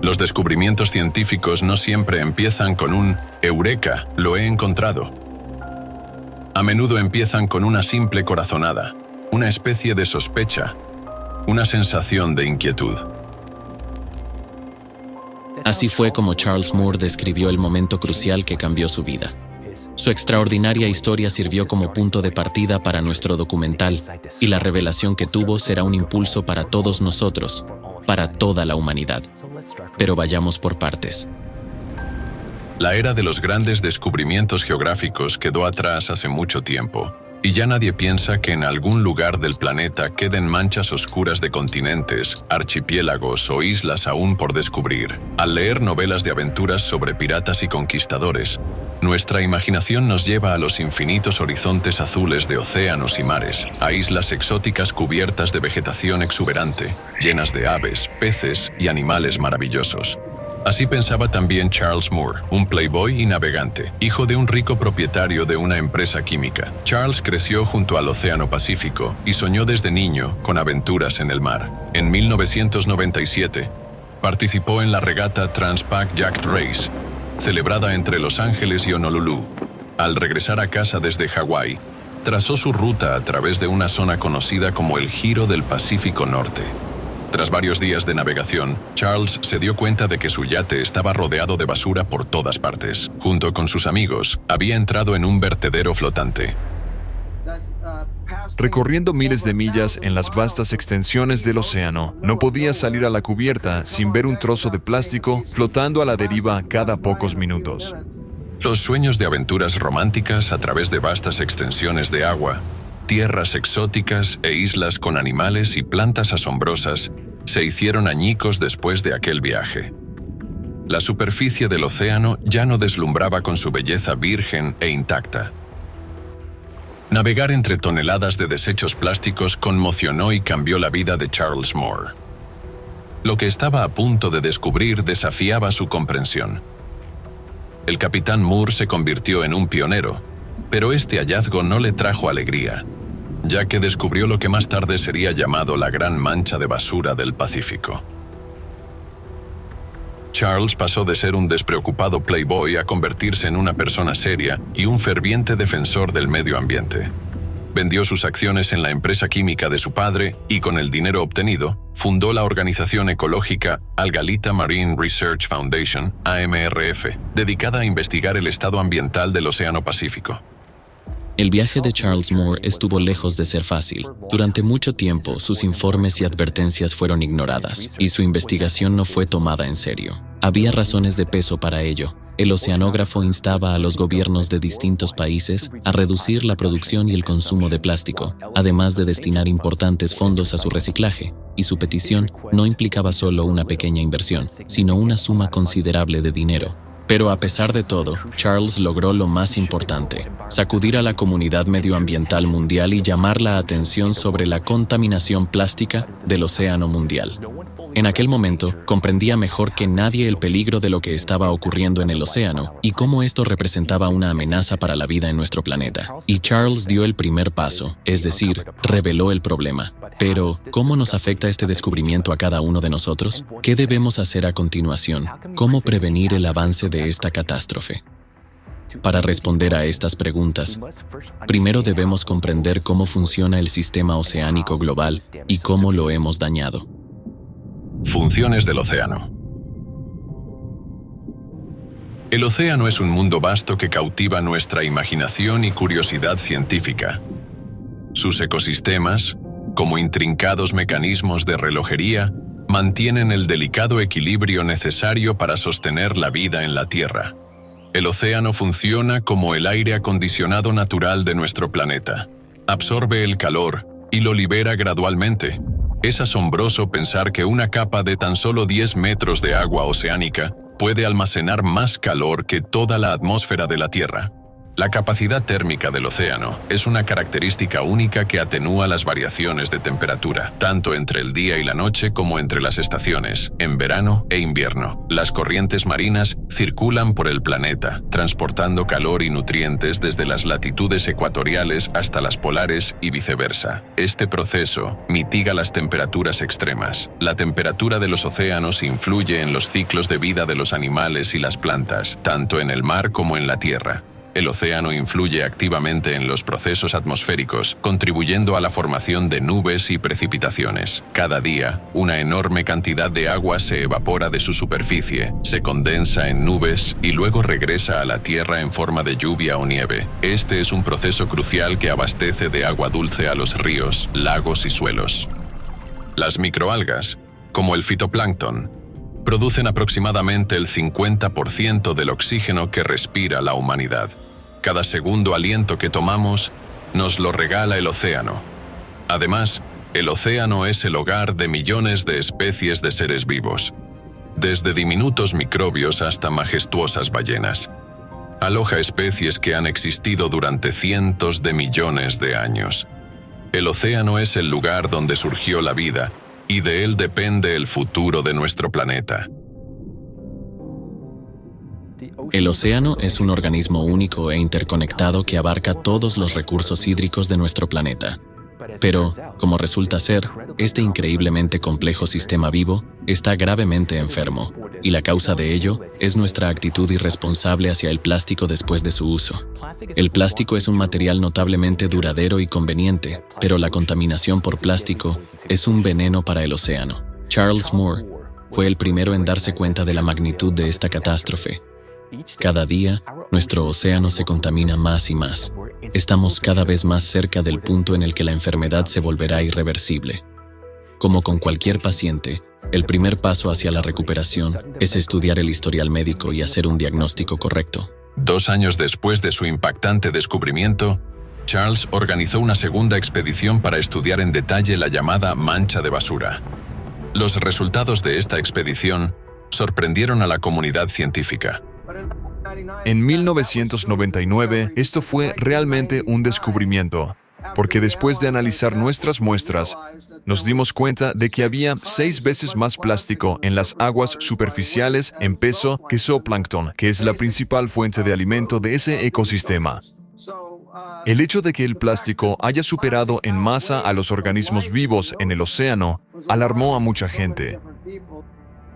Los descubrimientos científicos no siempre empiezan con un «Eureka, lo he encontrado». A menudo empiezan con una simple corazonada, una especie de sospecha, una sensación de inquietud. Así fue como Charles Moore describió el momento crucial que cambió su vida. Su extraordinaria historia sirvió como punto de partida para nuestro documental, y la revelación que tuvo será un impulso para todos nosotros, para toda la humanidad. Pero vayamos por partes. La era de los grandes descubrimientos geográficos quedó atrás hace mucho tiempo, y ya nadie piensa que en algún lugar del planeta queden manchas oscuras de continentes, archipiélagos o islas aún por descubrir. Al leer novelas de aventuras sobre piratas y conquistadores, nuestra imaginación nos lleva a los infinitos horizontes azules de océanos y mares, a islas exóticas cubiertas de vegetación exuberante, llenas de aves, peces y animales maravillosos. Así pensaba también Charles Moore, un playboy y navegante, hijo de un rico propietario de una empresa química. Charles creció junto al Océano Pacífico y soñó desde niño con aventuras en el mar. En 1997, participó en la regata Transpac Yacht Race, celebrada entre Los Ángeles y Honolulu. Al regresar a casa desde Hawái, trazó su ruta a través de una zona conocida como el Giro del Pacífico Norte. Tras varios días de navegación, Charles se dio cuenta de que su yate estaba rodeado de basura por todas partes. Junto con sus amigos, había entrado en un vertedero flotante. Recorriendo miles de millas en las vastas extensiones del océano, no podía salir a la cubierta sin ver un trozo de plástico flotando a la deriva cada pocos minutos. Los sueños de aventuras románticas a través de vastas extensiones de agua, tierras exóticas e islas con animales y plantas asombrosas se hicieron añicos después de aquel viaje. La superficie del océano ya no deslumbraba con su belleza virgen e intacta. Navegar entre toneladas de desechos plásticos conmocionó y cambió la vida de Charles Moore. Lo que estaba a punto de descubrir desafiaba su comprensión. El capitán Moore se convirtió en un pionero, pero este hallazgo no le trajo alegría, ya que descubrió lo que más tarde sería llamado la Gran Mancha de Basura del Pacífico. Charles pasó de ser un despreocupado playboy a convertirse en una persona seria y un ferviente defensor del medio ambiente. Vendió sus acciones en la empresa química de su padre y, con el dinero obtenido, fundó la organización ecológica Algalita Marine Research Foundation, AMRF, dedicada a investigar el estado ambiental del Océano Pacífico. El viaje de Charles Moore estuvo lejos de ser fácil. Durante mucho tiempo, sus informes y advertencias fueron ignoradas, y su investigación no fue tomada en serio. Había razones de peso para ello. El oceanógrafo instaba a los gobiernos de distintos países a reducir la producción y el consumo de plástico, además de destinar importantes fondos a su reciclaje, y su petición no implicaba solo una pequeña inversión, sino una suma considerable de dinero. Pero a pesar de todo, Charles logró lo más importante: sacudir a la comunidad medioambiental mundial y llamar la atención sobre la contaminación plástica del océano mundial. En aquel momento, comprendía mejor que nadie el peligro de lo que estaba ocurriendo en el océano y cómo esto representaba una amenaza para la vida en nuestro planeta. Y Charles dio el primer paso, es decir, reveló el problema. Pero, ¿cómo nos afecta este descubrimiento a cada uno de nosotros? ¿Qué debemos hacer a continuación? ¿Cómo prevenir el avance de esta catástrofe? Para responder a estas preguntas, primero debemos comprender cómo funciona el sistema oceánico global y cómo lo hemos dañado. Funciones del océano. El océano es un mundo vasto que cautiva nuestra imaginación y curiosidad científica. Sus ecosistemas, como intrincados mecanismos de relojería, mantienen el delicado equilibrio necesario para sostener la vida en la Tierra. El océano funciona como el aire acondicionado natural de nuestro planeta. Absorbe el calor y lo libera gradualmente. Es asombroso pensar que una capa de tan solo 10 metros de agua oceánica puede almacenar más calor que toda la atmósfera de la Tierra. La capacidad térmica del océano es una característica única que atenúa las variaciones de temperatura, tanto entre el día y la noche como entre las estaciones, en verano e invierno. Las corrientes marinas circulan por el planeta, transportando calor y nutrientes desde las latitudes ecuatoriales hasta las polares y viceversa. Este proceso mitiga las temperaturas extremas. La temperatura de los océanos influye en los ciclos de vida de los animales y las plantas, tanto en el mar como en la tierra. El océano influye activamente en los procesos atmosféricos, contribuyendo a la formación de nubes y precipitaciones. Cada día, una enorme cantidad de agua se evapora de su superficie, se condensa en nubes y luego regresa a la Tierra en forma de lluvia o nieve. Este es un proceso crucial que abastece de agua dulce a los ríos, lagos y suelos. Las microalgas, como el fitoplancton, producen aproximadamente el 50% del oxígeno que respira la humanidad. Cada segundo aliento que tomamos nos lo regala el océano. Además, el océano es el hogar de millones de especies de seres vivos, desde diminutos microbios hasta majestuosas ballenas. Aloja especies que han existido durante cientos de millones de años. El océano es el lugar donde surgió la vida, y de él depende el futuro de nuestro planeta. El océano es un organismo único e interconectado que abarca todos los recursos hídricos de nuestro planeta. Pero, como resulta ser, este increíblemente complejo sistema vivo está gravemente enfermo, y la causa de ello es nuestra actitud irresponsable hacia el plástico después de su uso. El plástico es un material notablemente duradero y conveniente, pero la contaminación por plástico es un veneno para el océano. Charles Moore fue el primero en darse cuenta de la magnitud de esta catástrofe. Cada día, nuestro océano se contamina más y más. Estamos cada vez más cerca del punto en el que la enfermedad se volverá irreversible. Como con cualquier paciente, el primer paso hacia la recuperación es estudiar el historial médico y hacer un diagnóstico correcto. 2 años después de su impactante descubrimiento, Charles organizó una segunda expedición para estudiar en detalle la llamada mancha de basura. Los resultados de esta expedición sorprendieron a la comunidad científica. En 1999, esto fue realmente un descubrimiento, porque después de analizar nuestras muestras, nos dimos cuenta de que había 6 veces más plástico en las aguas superficiales en peso que zooplancton, que es la principal fuente de alimento de ese ecosistema. El hecho de que el plástico haya superado en masa a los organismos vivos en el océano alarmó a mucha gente.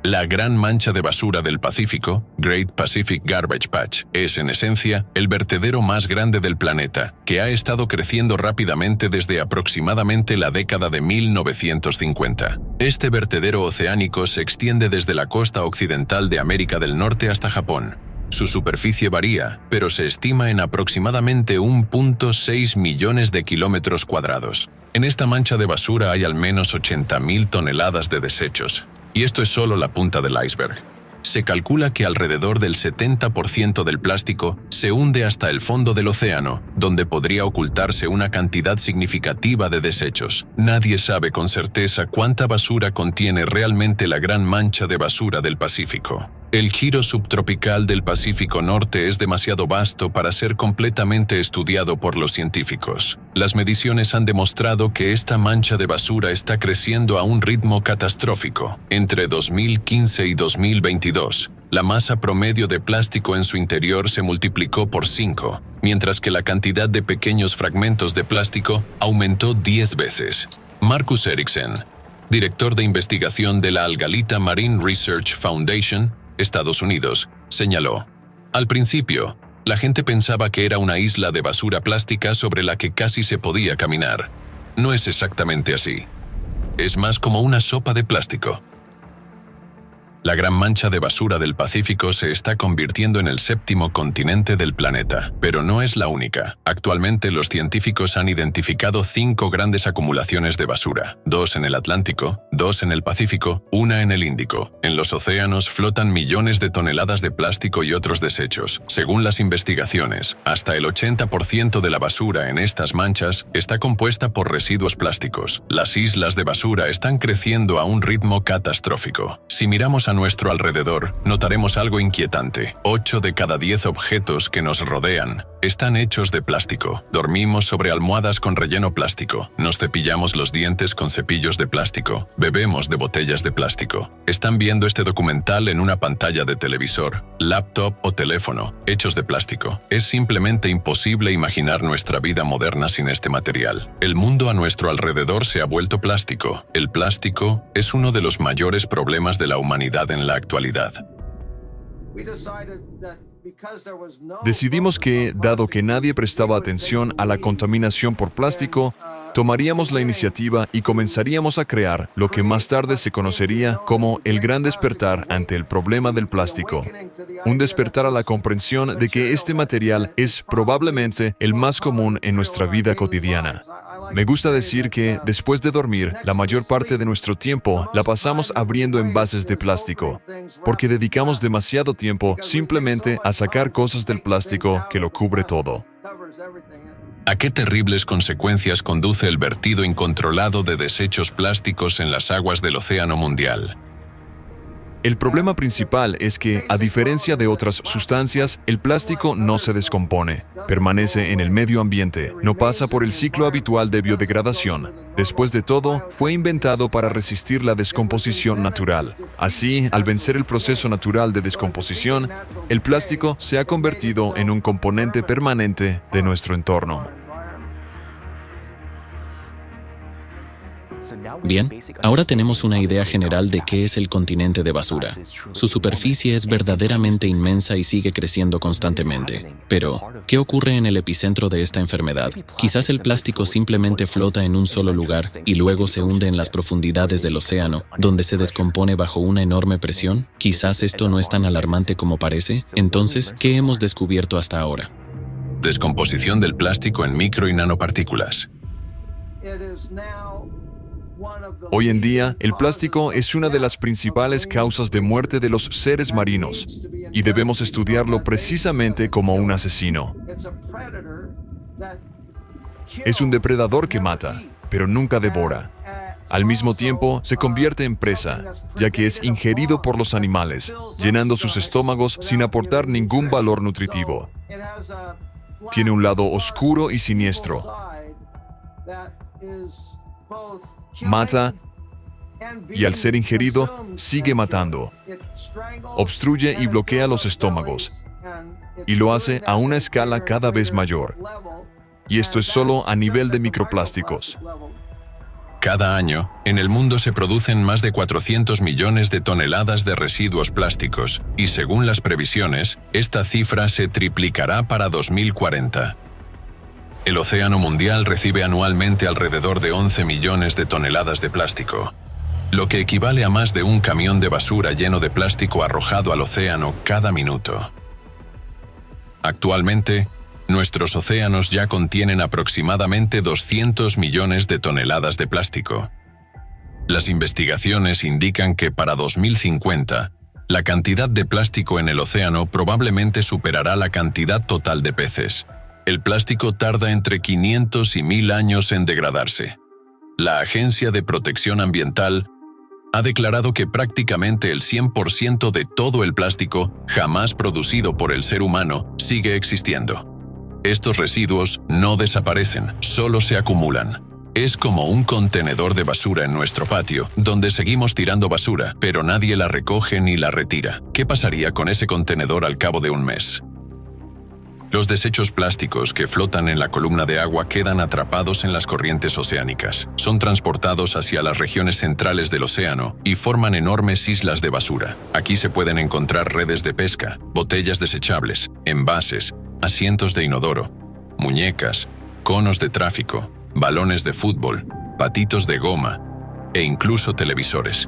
La gran mancha de basura del Pacífico, Great Pacific Garbage Patch, es en esencia el vertedero más grande del planeta, que ha estado creciendo rápidamente desde aproximadamente la década de 1950. Este vertedero oceánico se extiende desde la costa occidental de América del Norte hasta Japón. Su superficie varía, pero se estima en aproximadamente 1.6 millones de kilómetros cuadrados. En esta mancha de basura hay al menos 80.000 toneladas de desechos. Y esto es solo la punta del iceberg. Se calcula que alrededor del 70% del plástico se hunde hasta el fondo del océano, donde podría ocultarse una cantidad significativa de desechos. Nadie sabe con certeza cuánta basura contiene realmente la gran mancha de basura del Pacífico. El giro subtropical del Pacífico Norte es demasiado vasto para ser completamente estudiado por los científicos. Las mediciones han demostrado que esta mancha de basura está creciendo a un ritmo catastrófico. Entre 2015 y 2022, la masa promedio de plástico en su interior se multiplicó por 5, mientras que la cantidad de pequeños fragmentos de plástico aumentó 10 veces. Marcus Ericsson, director de investigación de la Algalita Marine Research Foundation, Estados Unidos, señaló: al principio, la gente pensaba que era una isla de basura plástica sobre la que casi se podía caminar. No es exactamente así. Es más como una sopa de plástico. La gran mancha de basura del Pacífico se está convirtiendo en el 7º continente del planeta, pero no es la única. Actualmente los científicos han identificado 5 grandes acumulaciones de basura, 2 en el Atlántico, 2 en el Pacífico, 1 en el Índico. En los océanos flotan millones de toneladas de plástico y otros desechos. Según las investigaciones, hasta el 80% de la basura en estas manchas está compuesta por residuos plásticos. Las islas de basura están creciendo a un ritmo catastrófico. Si miramos a a nuestro alrededor, notaremos algo inquietante. 8 de cada 10 objetos que nos rodean están hechos de plástico. Dormimos sobre almohadas con relleno plástico. Nos cepillamos los dientes con cepillos de plástico. Bebemos de botellas de plástico. Están viendo este documental en una pantalla de televisor, laptop o teléfono, hechos de plástico. Es simplemente imposible imaginar nuestra vida moderna sin este material. El mundo a nuestro alrededor se ha vuelto plástico. El plástico es uno de los mayores problemas de la humanidad en la actualidad. Decidimos que, dado que nadie prestaba atención a la contaminación por plástico, tomaríamos la iniciativa y comenzaríamos a crear lo que más tarde se conocería como el gran despertar ante el problema del plástico. Un despertar a la comprensión de que este material es probablemente el más común en nuestra vida cotidiana. Me gusta decir que, después de dormir, la mayor parte de nuestro tiempo la pasamos abriendo envases de plástico, porque dedicamos demasiado tiempo simplemente a sacar cosas del plástico que lo cubre todo. ¿A qué terribles consecuencias conduce el vertido incontrolado de desechos plásticos en las aguas del Océano Mundial? El problema principal es que, a diferencia de otras sustancias, el plástico no se descompone, permanece en el medio ambiente, no pasa por el ciclo habitual de biodegradación. Después de todo, fue inventado para resistir la descomposición natural. Así, al vencer el proceso natural de descomposición, el plástico se ha convertido en un componente permanente de nuestro entorno. Bien, ahora tenemos una idea general de qué es el continente de basura. Su superficie es verdaderamente inmensa y sigue creciendo constantemente. Pero, ¿qué ocurre en el epicentro de esta enfermedad? Quizás el plástico simplemente flota en un solo lugar y luego se hunde en las profundidades del océano, donde se descompone bajo una enorme presión. Quizás esto no es tan alarmante como parece. Entonces, ¿qué hemos descubierto hasta ahora? Descomposición del plástico en micro y nanopartículas. Hoy en día, el plástico es una de las principales causas de muerte de los seres marinos, y debemos estudiarlo precisamente como un asesino. Es un depredador que mata, pero nunca devora. Al mismo tiempo, se convierte en presa, ya que es ingerido por los animales, llenando sus estómagos sin aportar ningún valor nutritivo. Tiene un lado oscuro y siniestro. Mata y, al ser ingerido, sigue matando. Obstruye y bloquea los estómagos, y lo hace a una escala cada vez mayor. Y esto es solo a nivel de microplásticos. Cada año, en el mundo se producen más de 400 millones de toneladas de residuos plásticos, y según las previsiones, esta cifra se triplicará para 2040. El Océano Mundial recibe anualmente alrededor de 11 millones de toneladas de plástico, lo que equivale a más de un camión de basura lleno de plástico arrojado al océano cada minuto. Actualmente, nuestros océanos ya contienen aproximadamente 200 millones de toneladas de plástico. Las investigaciones indican que para 2050, la cantidad de plástico en el océano probablemente superará la cantidad total de peces. El plástico tarda entre 500 y 1000 años en degradarse. La Agencia de Protección Ambiental ha declarado que prácticamente el 100% de todo el plástico jamás producido por el ser humano sigue existiendo. Estos residuos no desaparecen, solo se acumulan. Es como un contenedor de basura en nuestro patio, donde seguimos tirando basura, pero nadie la recoge ni la retira. ¿Qué pasaría con ese contenedor al cabo de un mes? Los desechos plásticos que flotan en la columna de agua quedan atrapados en las corrientes oceánicas. Son transportados hacia las regiones centrales del océano y forman enormes islas de basura. Aquí se pueden encontrar redes de pesca, botellas desechables, envases, asientos de inodoro, muñecas, conos de tráfico, balones de fútbol, patitos de goma e incluso televisores.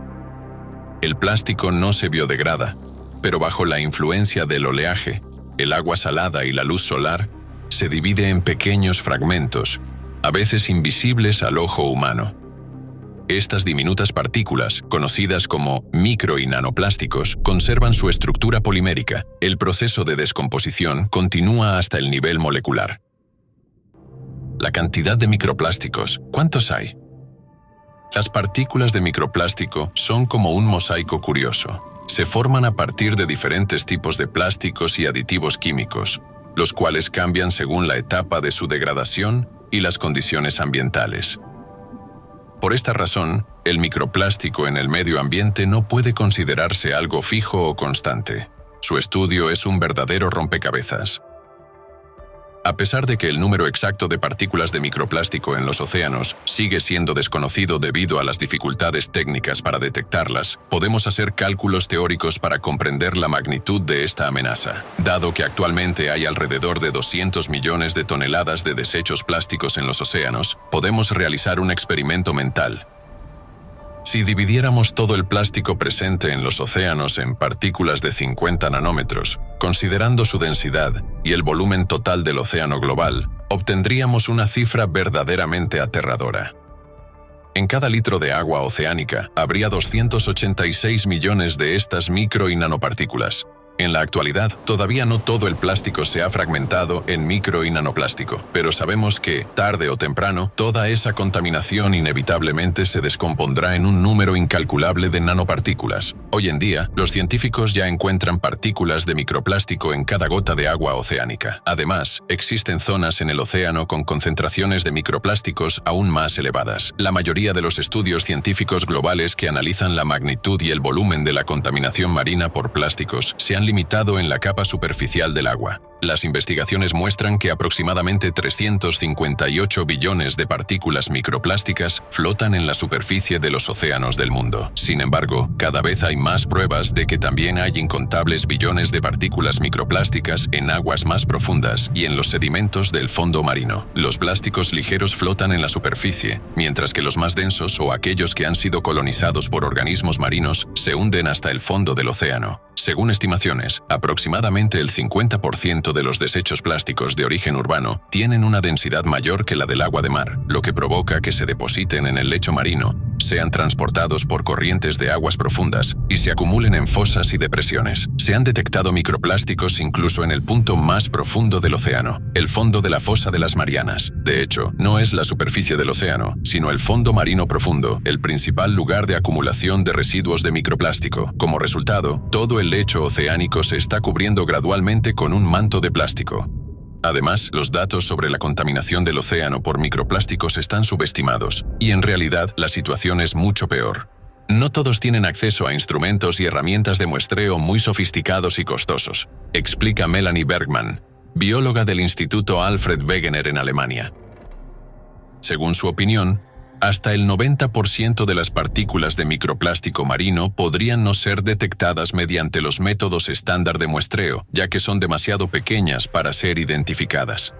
El plástico no se biodegrada, pero bajo la influencia del oleaje, el agua salada y la luz solar, se divide en pequeños fragmentos, a veces invisibles al ojo humano. Estas diminutas partículas, conocidas como micro y nanoplásticos, conservan su estructura polimérica. El proceso de descomposición continúa hasta el nivel molecular. La cantidad de microplásticos, ¿cuántos hay? Las partículas de microplástico son como un mosaico curioso. se forman a partir de diferentes tipos de plásticos y aditivos químicos, los cuales cambian según la etapa de su degradación y las condiciones ambientales. Por esta razón, el microplástico en el medio ambiente no puede considerarse algo fijo o constante. Su estudio es un verdadero rompecabezas. A pesar de que el número exacto de partículas de microplástico en los océanos sigue siendo desconocido debido a las dificultades técnicas para detectarlas, podemos hacer cálculos teóricos para comprender la magnitud de esta amenaza. Dado que actualmente hay alrededor de 200 millones de toneladas de desechos plásticos en los océanos, podemos realizar un experimento mental. Si dividiéramos todo el plástico presente en los océanos en partículas de 50 nanómetros, considerando su densidad y el volumen total del océano global, obtendríamos una cifra verdaderamente aterradora. En cada litro de agua oceánica habría 286 millones de estas micro y nanopartículas. En la actualidad, todavía no todo el plástico se ha fragmentado en micro y nanoplástico, pero sabemos que, tarde o temprano, toda esa contaminación inevitablemente se descompondrá en un número incalculable de nanopartículas. Hoy en día, los científicos ya encuentran partículas de microplástico en cada gota de agua oceánica. Además, existen zonas en el océano con concentraciones de microplásticos aún más elevadas. La mayoría de los estudios científicos globales que analizan la magnitud y el volumen de la contaminación marina por plásticos se han limitado en la capa superficial del agua. Las investigaciones muestran que aproximadamente 358 billones de partículas microplásticas flotan en la superficie de los océanos del mundo. Sin embargo, cada vez hay más pruebas de que también hay incontables billones de partículas microplásticas en aguas más profundas y en los sedimentos del fondo marino. Los plásticos ligeros flotan en la superficie, mientras que los más densos o aquellos que han sido colonizados por organismos marinos se hunden hasta el fondo del océano. Según estimaciones, aproximadamente el 50% de los desechos plásticos de origen urbano tienen una densidad mayor que la del agua de mar, lo que provoca que se depositen en el lecho marino, sean transportados por corrientes de aguas profundas y se acumulen en fosas y depresiones. Se han detectado microplásticos incluso en el punto más profundo del océano, el fondo de la fosa de las Marianas. De hecho, no es la superficie del océano, sino el fondo marino profundo, el principal lugar de acumulación de residuos de microplástico. Como resultado, todo el lecho oceánico se está cubriendo gradualmente con un manto de plástico. Además, los datos sobre la contaminación del océano por microplásticos están subestimados, y en realidad la situación es mucho peor. No todos tienen acceso a instrumentos y herramientas de muestreo muy sofisticados y costosos, explica Melanie Bergman, bióloga del Instituto Alfred Wegener en Alemania. Según su opinión, hasta el 90% de las partículas de microplástico marino podrían no ser detectadas mediante los métodos estándar de muestreo, ya que son demasiado pequeñas para ser identificadas.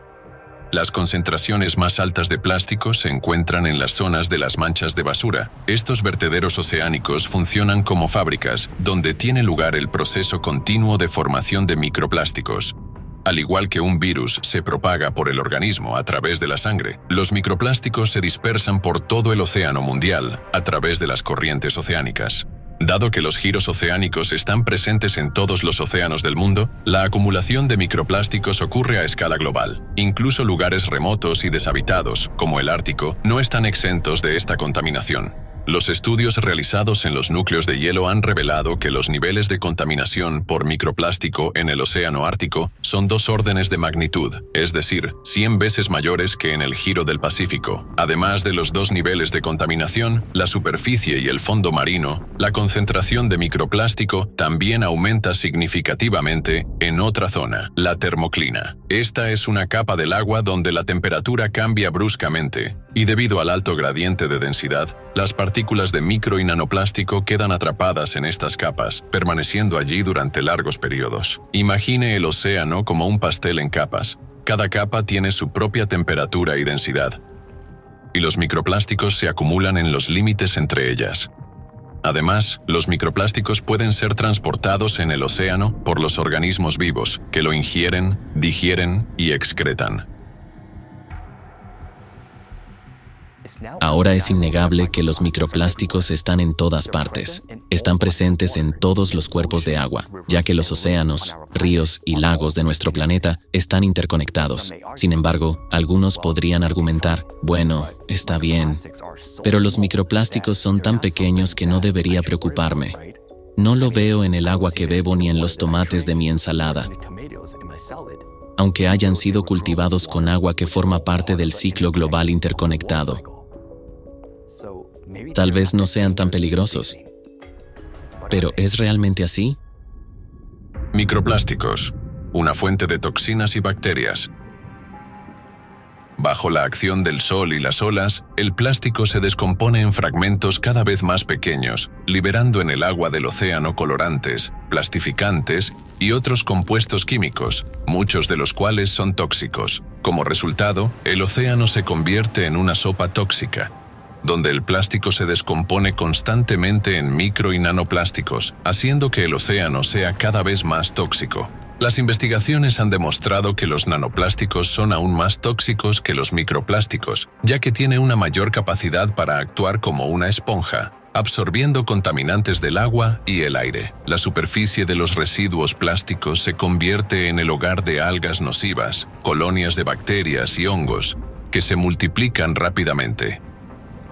Las concentraciones más altas de plástico se encuentran en las zonas de las manchas de basura. Estos vertederos oceánicos funcionan como fábricas, donde tiene lugar el proceso continuo de formación de microplásticos. Al igual que un virus se propaga por el organismo a través de la sangre, los microplásticos se dispersan por todo el océano mundial a través de las corrientes oceánicas. Dado que los giros oceánicos están presentes en todos los océanos del mundo, la acumulación de microplásticos ocurre a escala global. Incluso lugares remotos y deshabitados, como el Ártico, no están exentos de esta contaminación. Los estudios realizados en los núcleos de hielo han revelado que los niveles de contaminación por microplástico en el océano Ártico son 2 órdenes de magnitud, es decir, 100 veces mayores que en el giro del Pacífico. Además de los 2 niveles de contaminación, la superficie y el fondo marino, la concentración de microplástico también aumenta significativamente en otra zona, la termoclina. Esta es una capa del agua donde la temperatura cambia bruscamente, y debido al alto gradiente de densidad, las partículas de micro y nanoplástico quedan atrapadas en estas capas, permaneciendo allí durante largos periodos. Imagine el océano como un pastel en capas. Cada capa tiene su propia temperatura y densidad, y los microplásticos se acumulan en los límites entre ellas. Además, los microplásticos pueden ser transportados en el océano por los organismos vivos, que lo ingieren, digieren y excretan. Ahora es innegable que los microplásticos están en todas partes. Están presentes en todos los cuerpos de agua, ya que los océanos, ríos y lagos de nuestro planeta están interconectados. Sin embargo, algunos podrían argumentar, bueno, está bien, pero los microplásticos son tan pequeños que no debería preocuparme. No lo veo en el agua que bebo ni en los tomates de mi ensalada, aunque hayan sido cultivados con agua que forma parte del ciclo global interconectado. Tal vez no sean tan peligrosos. ¿Pero es realmente así? Microplásticos, una fuente de toxinas y bacterias. Bajo la acción del sol y las olas, el plástico se descompone en fragmentos cada vez más pequeños, liberando en el agua del océano colorantes, plastificantes y otros compuestos químicos, muchos de los cuales son tóxicos. Como resultado, el océano se convierte en una sopa tóxica, donde el plástico se descompone constantemente en micro y nanoplásticos, haciendo que el océano sea cada vez más tóxico. Las investigaciones han demostrado que los nanoplásticos son aún más tóxicos que los microplásticos, ya que tiene una mayor capacidad para actuar como una esponja, absorbiendo contaminantes del agua y el aire. La superficie de los residuos plásticos se convierte en el hogar de algas nocivas, colonias de bacterias y hongos, que se multiplican rápidamente.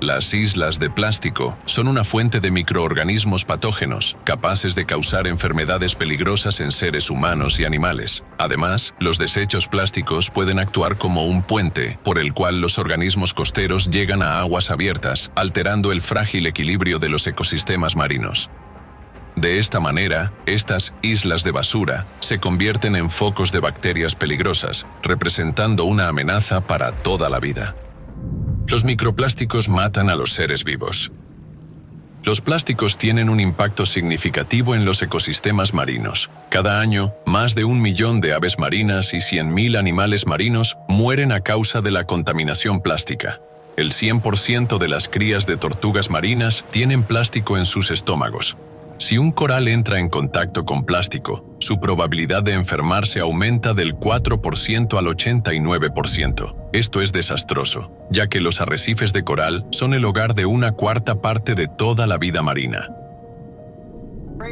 Las islas de plástico son una fuente de microorganismos patógenos, capaces de causar enfermedades peligrosas en seres humanos y animales. Además, los desechos plásticos pueden actuar como un puente por el cual los organismos costeros llegan a aguas abiertas, alterando el frágil equilibrio de los ecosistemas marinos. De esta manera, estas islas de basura se convierten en focos de bacterias peligrosas, representando una amenaza para toda la vida. Los microplásticos matan a los seres vivos. Los plásticos tienen un impacto significativo en los ecosistemas marinos. Cada año, más de 1 millón de aves marinas y 100.000 animales marinos mueren a causa de la contaminación plástica. El 100% de las crías de tortugas marinas tienen plástico en sus estómagos. Si un coral entra en contacto con plástico, su probabilidad de enfermarse aumenta del 4% al 89%. Esto es desastroso, ya que los arrecifes de coral son el hogar de 1/4 parte de toda la vida marina.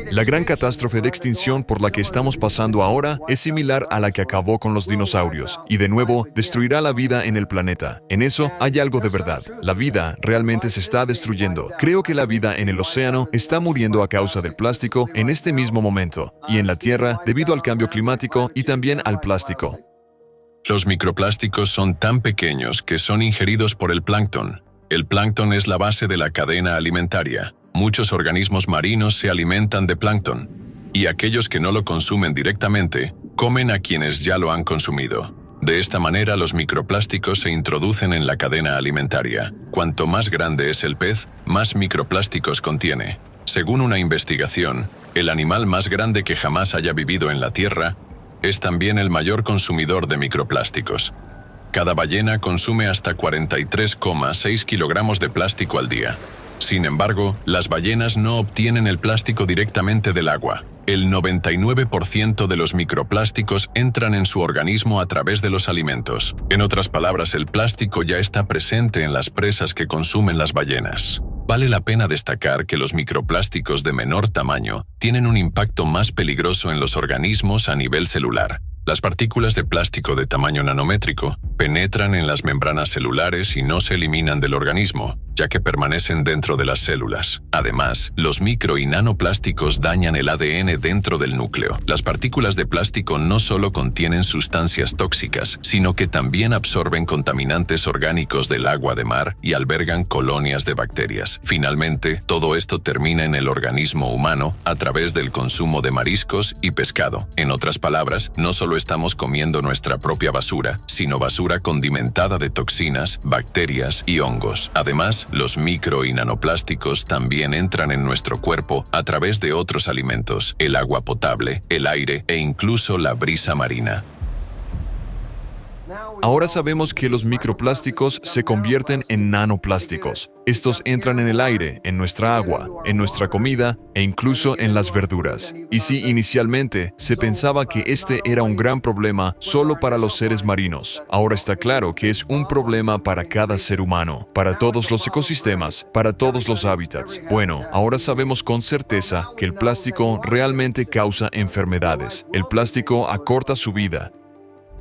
La gran catástrofe de extinción por la que estamos pasando ahora es similar a la que acabó con los dinosaurios y de nuevo destruirá la vida en el planeta. En eso hay algo de verdad. La vida realmente se está destruyendo. Creo que la vida en el océano está muriendo a causa del plástico en este mismo momento y en la Tierra debido al cambio climático y también al plástico. Los microplásticos son tan pequeños que son ingeridos por el plancton. El plancton es la base de la cadena alimentaria. Muchos organismos marinos se alimentan de plancton, y aquellos que no lo consumen directamente, comen a quienes ya lo han consumido. De esta manera, los microplásticos se introducen en la cadena alimentaria. Cuanto más grande es el pez, más microplásticos contiene. Según una investigación, el animal más grande que jamás haya vivido en la Tierra es también el mayor consumidor de microplásticos. Cada ballena consume hasta 43,6 kilogramos de plástico al día. Sin embargo, las ballenas no obtienen el plástico directamente del agua. El 99% de los microplásticos entran en su organismo a través de los alimentos. En otras palabras, el plástico ya está presente en las presas que consumen las ballenas. Vale la pena destacar que los microplásticos de menor tamaño tienen un impacto más peligroso en los organismos a nivel celular. Las partículas de plástico de tamaño nanométrico penetran en las membranas celulares y no se eliminan del organismo, ya que permanecen dentro de las células. Además, los micro y nanoplásticos dañan el ADN dentro del núcleo. Las partículas de plástico no solo contienen sustancias tóxicas, sino que también absorben contaminantes orgánicos del agua de mar y albergan colonias de bacterias. Finalmente, todo esto termina en el organismo humano a través del consumo de mariscos y pescado. En otras palabras, no solo estamos comiendo nuestra propia basura, sino basura condimentada de toxinas, bacterias y hongos. Además, los micro y nanoplásticos también entran en nuestro cuerpo a través de otros alimentos, el agua potable, el aire e incluso la brisa marina. Ahora sabemos que los microplásticos se convierten en nanoplásticos. Estos entran en el aire, en nuestra agua, en nuestra comida e incluso en las verduras. Y si inicialmente se pensaba que este era un gran problema solo para los seres marinos, ahora está claro que es un problema para cada ser humano, para todos los ecosistemas, para todos los hábitats. Bueno, ahora sabemos con certeza que el plástico realmente causa enfermedades. El plástico acorta su vida.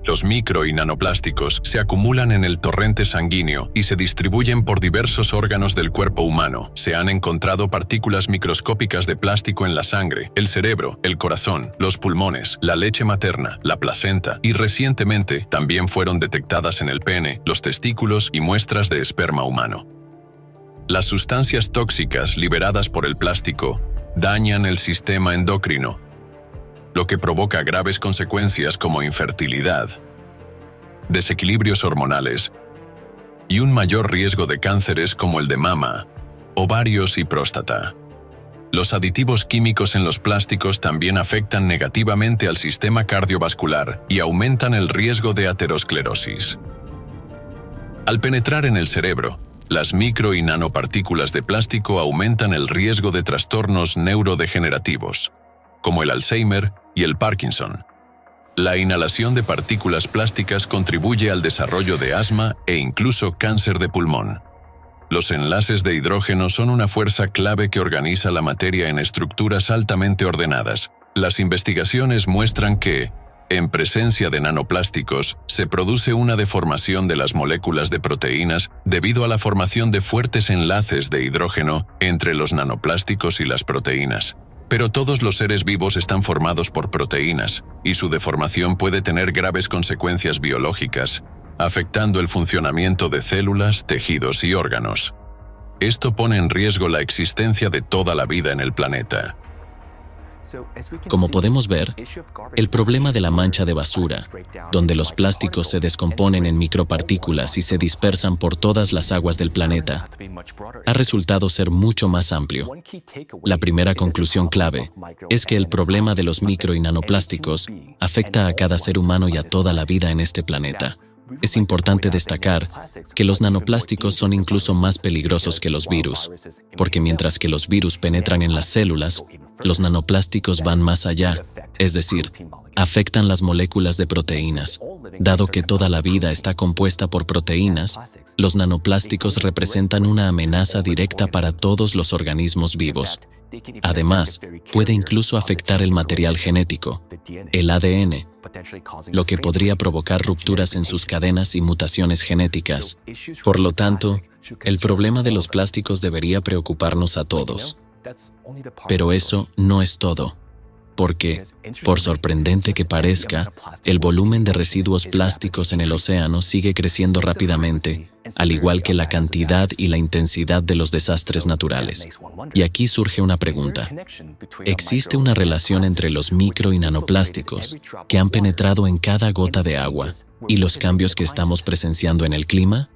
Los micro y nanoplásticos se acumulan en el torrente sanguíneo y se distribuyen por diversos órganos del cuerpo humano. Se han encontrado partículas microscópicas de plástico en la sangre, el cerebro, el corazón, los pulmones, la leche materna, la placenta y recientemente también fueron detectadas en el pene, los testículos y muestras de esperma humano. Las sustancias tóxicas liberadas por el plástico dañan el sistema endocrino, lo que provoca graves consecuencias como infertilidad, desequilibrios hormonales y un mayor riesgo de cánceres como el de mama, ovarios y próstata. Los aditivos químicos en los plásticos también afectan negativamente al sistema cardiovascular y aumentan el riesgo de aterosclerosis. Al penetrar en el cerebro, las micro y nanopartículas de plástico aumentan el riesgo de trastornos neurodegenerativos, como el Alzheimer y el Parkinson. La inhalación de partículas plásticas contribuye al desarrollo de asma e incluso cáncer de pulmón. Los enlaces de hidrógeno son una fuerza clave que organiza la materia en estructuras altamente ordenadas. Las investigaciones muestran que, en presencia de nanoplásticos, se produce una deformación de las moléculas de proteínas debido a la formación de fuertes enlaces de hidrógeno entre los nanoplásticos y las proteínas. Pero todos los seres vivos están formados por proteínas, y su deformación puede tener graves consecuencias biológicas, afectando el funcionamiento de células, tejidos y órganos. Esto pone en riesgo la existencia de toda la vida en el planeta. Como podemos ver, el problema de la mancha de basura, donde los plásticos se descomponen en micropartículas y se dispersan por todas las aguas del planeta, ha resultado ser mucho más amplio. La primera conclusión clave es que el problema de los micro y nanoplásticos afecta a cada ser humano y a toda la vida en este planeta. Es importante destacar que los nanoplásticos son incluso más peligrosos que los virus, porque mientras que los virus penetran en las células, los nanoplásticos van más allá, es decir, afectan las moléculas de proteínas. Dado que toda la vida está compuesta por proteínas, los nanoplásticos representan una amenaza directa para todos los organismos vivos. Además, puede incluso afectar el material genético, el ADN, lo que podría provocar rupturas en sus cadenas y mutaciones genéticas. Por lo tanto, el problema de los plásticos debería preocuparnos a todos. Pero eso no es todo, porque, por sorprendente que parezca, el volumen de residuos plásticos en el océano sigue creciendo rápidamente, al igual que la cantidad y la intensidad de los desastres naturales. Y aquí surge una pregunta. ¿Existe una relación entre los micro y nanoplásticos que han penetrado en cada gota de agua y los cambios que estamos presenciando en el clima?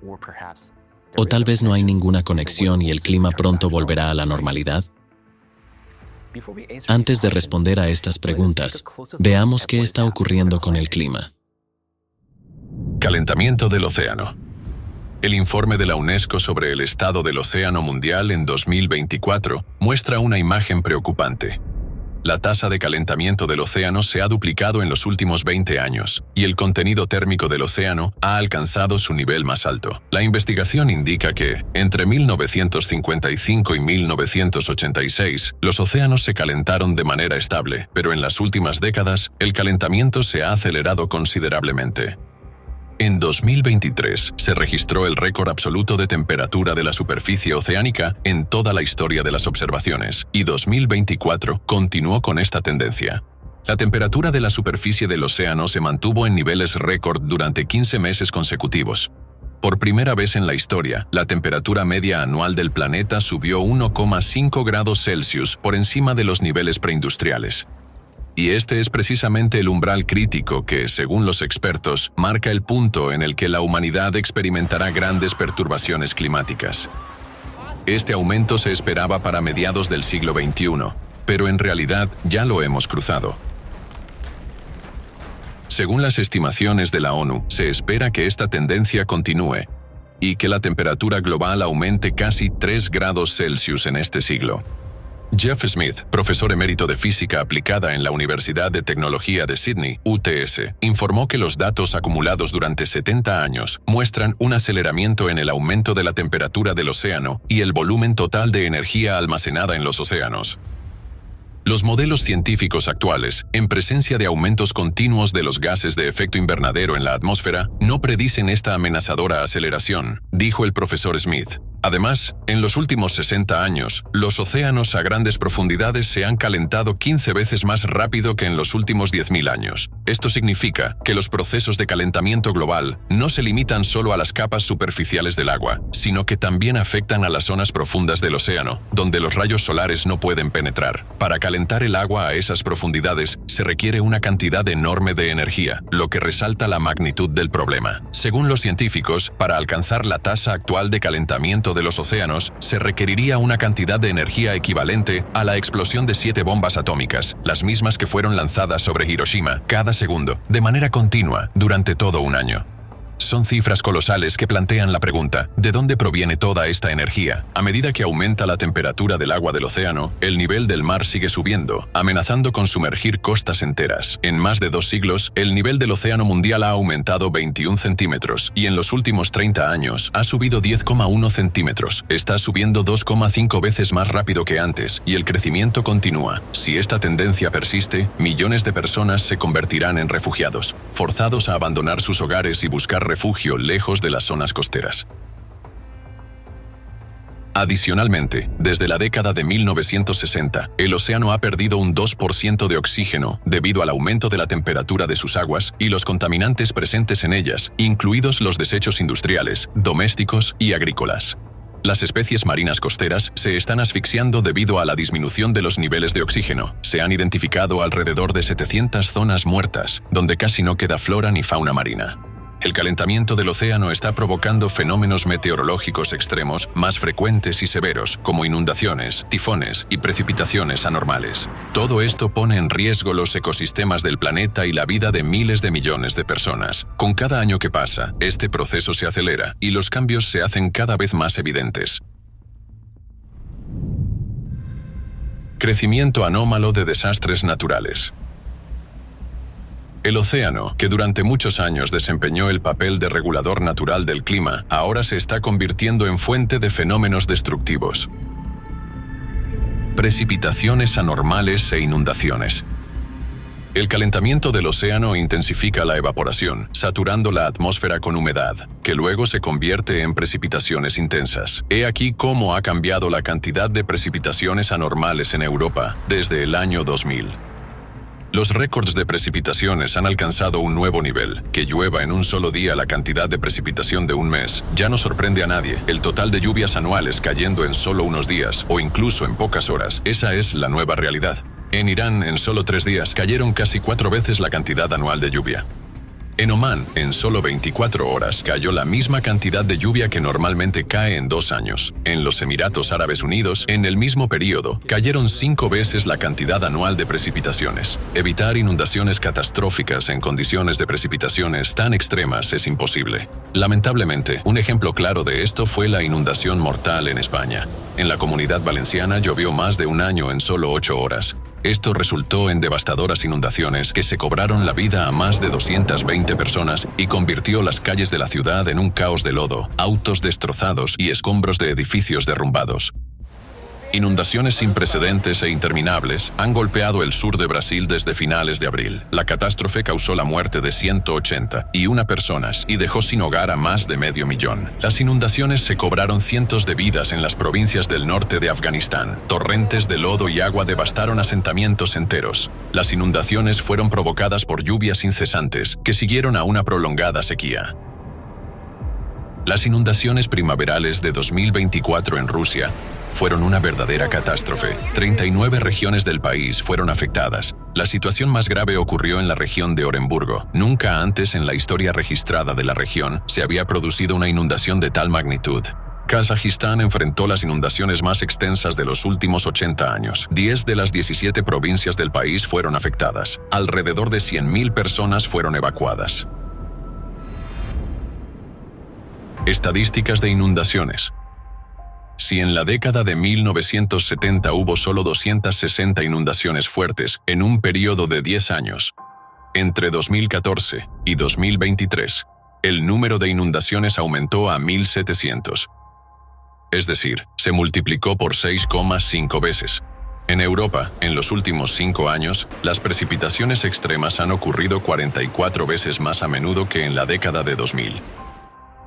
¿O tal vez no hay ninguna conexión y el clima pronto volverá a la normalidad? Antes de responder a estas preguntas, veamos qué está ocurriendo con el clima. Calentamiento del océano. El informe de la UNESCO sobre el estado del océano mundial en 2024 muestra una imagen preocupante. La tasa de calentamiento del océano se ha duplicado en los últimos 20 años, y el contenido térmico del océano ha alcanzado su nivel más alto. La investigación indica que, entre 1955 y 1986, los océanos se calentaron de manera estable, pero en las últimas décadas, el calentamiento se ha acelerado considerablemente. En 2023 se registró el récord absoluto de temperatura de la superficie oceánica en toda la historia de las observaciones, y 2024 continuó con esta tendencia. La temperatura de la superficie del océano se mantuvo en niveles récord durante 15 meses consecutivos. Por primera vez en la historia, la temperatura media anual del planeta subió 1,5 grados Celsius por encima de los niveles preindustriales. Y este es precisamente el umbral crítico que, según los expertos, marca el punto en el que la humanidad experimentará grandes perturbaciones climáticas. Este aumento se esperaba para mediados del siglo XXI, pero en realidad ya lo hemos cruzado. Según las estimaciones de la ONU, se espera que esta tendencia continúe y que la temperatura global aumente casi 3 grados Celsius en este siglo. Jeff Smith, profesor emérito de física aplicada en la Universidad de Tecnología de Sydney, UTS, informó que los datos acumulados durante 70 años muestran un aceleramiento en el aumento de la temperatura del océano y el volumen total de energía almacenada en los océanos. Los modelos científicos actuales, en presencia de aumentos continuos de los gases de efecto invernadero en la atmósfera, no predicen esta amenazadora aceleración, dijo el profesor Smith. Además, en los últimos 60 años, los océanos a grandes profundidades se han calentado 15 veces más rápido que en los últimos 10.000 años. Esto significa que los procesos de calentamiento global no se limitan solo a las capas superficiales del agua, sino que también afectan a las zonas profundas del océano, donde los rayos solares no pueden penetrar. Para calentar el agua a esas profundidades se requiere una cantidad enorme de energía, lo que resalta la magnitud del problema. Según los científicos, para alcanzar la tasa actual de calentamiento de los océanos, se requeriría una cantidad de energía equivalente a la explosión de 7 bombas atómicas, las mismas que fueron lanzadas sobre Hiroshima, cada segundo, de manera continua, durante todo un año. Son cifras colosales que plantean la pregunta, ¿de dónde proviene toda esta energía? A medida que aumenta la temperatura del agua del océano, el nivel del mar sigue subiendo, amenazando con sumergir costas enteras. En más de 2 siglos, el nivel del océano mundial ha aumentado 21 centímetros y en los últimos 30 años ha subido 10,1 centímetros. Está subiendo 2,5 veces más rápido que antes y el crecimiento continúa. Si esta tendencia persiste, millones de personas se convertirán en refugiados, forzados a abandonar sus hogares y buscar refugio lejos de las zonas costeras. Adicionalmente, desde la década de 1960, el océano ha perdido un 2% de oxígeno debido al aumento de la temperatura de sus aguas y los contaminantes presentes en ellas, incluidos los desechos industriales, domésticos y agrícolas. Las especies marinas costeras se están asfixiando debido a la disminución de los niveles de oxígeno. Se han identificado alrededor de 700 zonas muertas, donde casi no queda flora ni fauna marina. El calentamiento del océano está provocando fenómenos meteorológicos extremos más frecuentes y severos, como inundaciones, tifones y precipitaciones anormales. Todo esto pone en riesgo los ecosistemas del planeta y la vida de miles de millones de personas. Con cada año que pasa, este proceso se acelera y los cambios se hacen cada vez más evidentes. Crecimiento anómalo de desastres naturales. El océano, que durante muchos años desempeñó el papel de regulador natural del clima, ahora se está convirtiendo en fuente de fenómenos destructivos. Precipitaciones anormales e inundaciones. El calentamiento del océano intensifica la evaporación, saturando la atmósfera con humedad, que luego se convierte en precipitaciones intensas. He aquí cómo ha cambiado la cantidad de precipitaciones anormales en Europa desde el año 2000. Los récords de precipitaciones han alcanzado un nuevo nivel. Que llueva en un solo día la cantidad de precipitación de un mes ya no sorprende a nadie. El total de lluvias anuales cayendo en solo unos días o incluso en pocas horas, esa es la nueva realidad. En Irán, en solo 3 días, cayeron casi 4 veces la cantidad anual de lluvia. En Omán, en solo 24 horas, cayó la misma cantidad de lluvia que normalmente cae en 2 años. En los Emiratos Árabes Unidos, en el mismo periodo, cayeron 5 veces la cantidad anual de precipitaciones. Evitar inundaciones catastróficas en condiciones de precipitaciones tan extremas es imposible. Lamentablemente, un ejemplo claro de esto fue la inundación mortal en España. En la Comunidad Valenciana llovió más de un año en solo 8 horas. Esto resultó en devastadoras inundaciones que se cobraron la vida a más de 220 personas y convirtió las calles de la ciudad en un caos de lodo, autos destrozados y escombros de edificios derrumbados. Inundaciones sin precedentes e interminables han golpeado el sur de Brasil desde finales de abril. La catástrofe causó la muerte de 181 personas y dejó sin hogar a más de 500.000. Las inundaciones se cobraron cientos de vidas en las provincias del norte de Afganistán. Torrentes de lodo y agua devastaron asentamientos enteros. Las inundaciones fueron provocadas por lluvias incesantes que siguieron a una prolongada sequía. Las inundaciones primaverales de 2024 en Rusia fueron una verdadera catástrofe. 39 regiones del país fueron afectadas. La situación más grave ocurrió en la región de Oremburgo. Nunca antes en la historia registrada de la región se había producido una inundación de tal magnitud. Kazajistán enfrentó las inundaciones más extensas de los últimos 80 años. 10 de las 17 provincias del país fueron afectadas. Alrededor de 100.000 personas fueron evacuadas. Estadísticas de inundaciones. Si en la década de 1970 hubo solo 260 inundaciones fuertes en un periodo de 10 años, entre 2014 y 2023, el número de inundaciones aumentó a 1.700. Es decir, se multiplicó por 6,5 veces. En Europa, en los últimos 5 años, las precipitaciones extremas han ocurrido 44 veces más a menudo que en la década de 2000.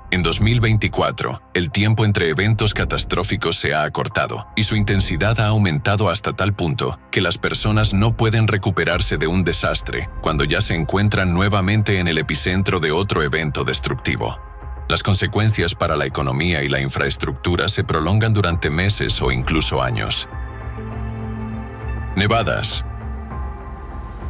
En 2024, el tiempo entre eventos catastróficos se ha acortado y su intensidad ha aumentado hasta tal punto que las personas no pueden recuperarse de un desastre cuando ya se encuentran nuevamente en el epicentro de otro evento destructivo. Las consecuencias para la economía y la infraestructura se prolongan durante meses o incluso años. Nevadas.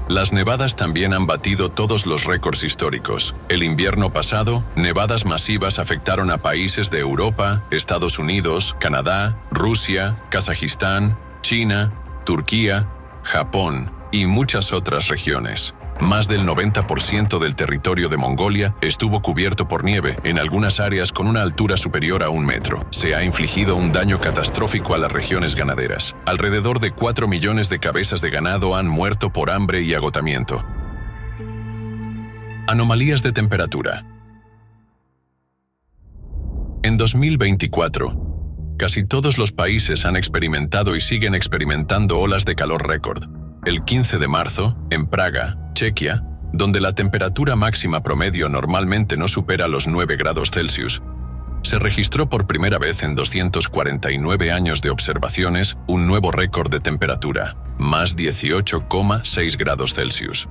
Las nevadas también han batido todos los récords históricos. El invierno pasado, nevadas masivas afectaron a países de Europa, Estados Unidos, Canadá, Rusia, Kazajistán, China, Turquía, Japón y muchas otras regiones. Más del 90% del territorio de Mongolia estuvo cubierto por nieve, en algunas áreas con una altura superior a 1 metro. Se ha infligido un daño catastrófico a las regiones ganaderas. Alrededor de 4 millones de cabezas de ganado han muerto por hambre y agotamiento. Anomalías de temperatura. En 2024, casi todos los países han experimentado y siguen experimentando olas de calor récord. El 15 de marzo, en Praga, Chequia, donde la temperatura máxima promedio normalmente no supera los 9 grados Celsius, se registró por primera vez en 249 años de observaciones un nuevo récord de temperatura, más 18,6 grados Celsius.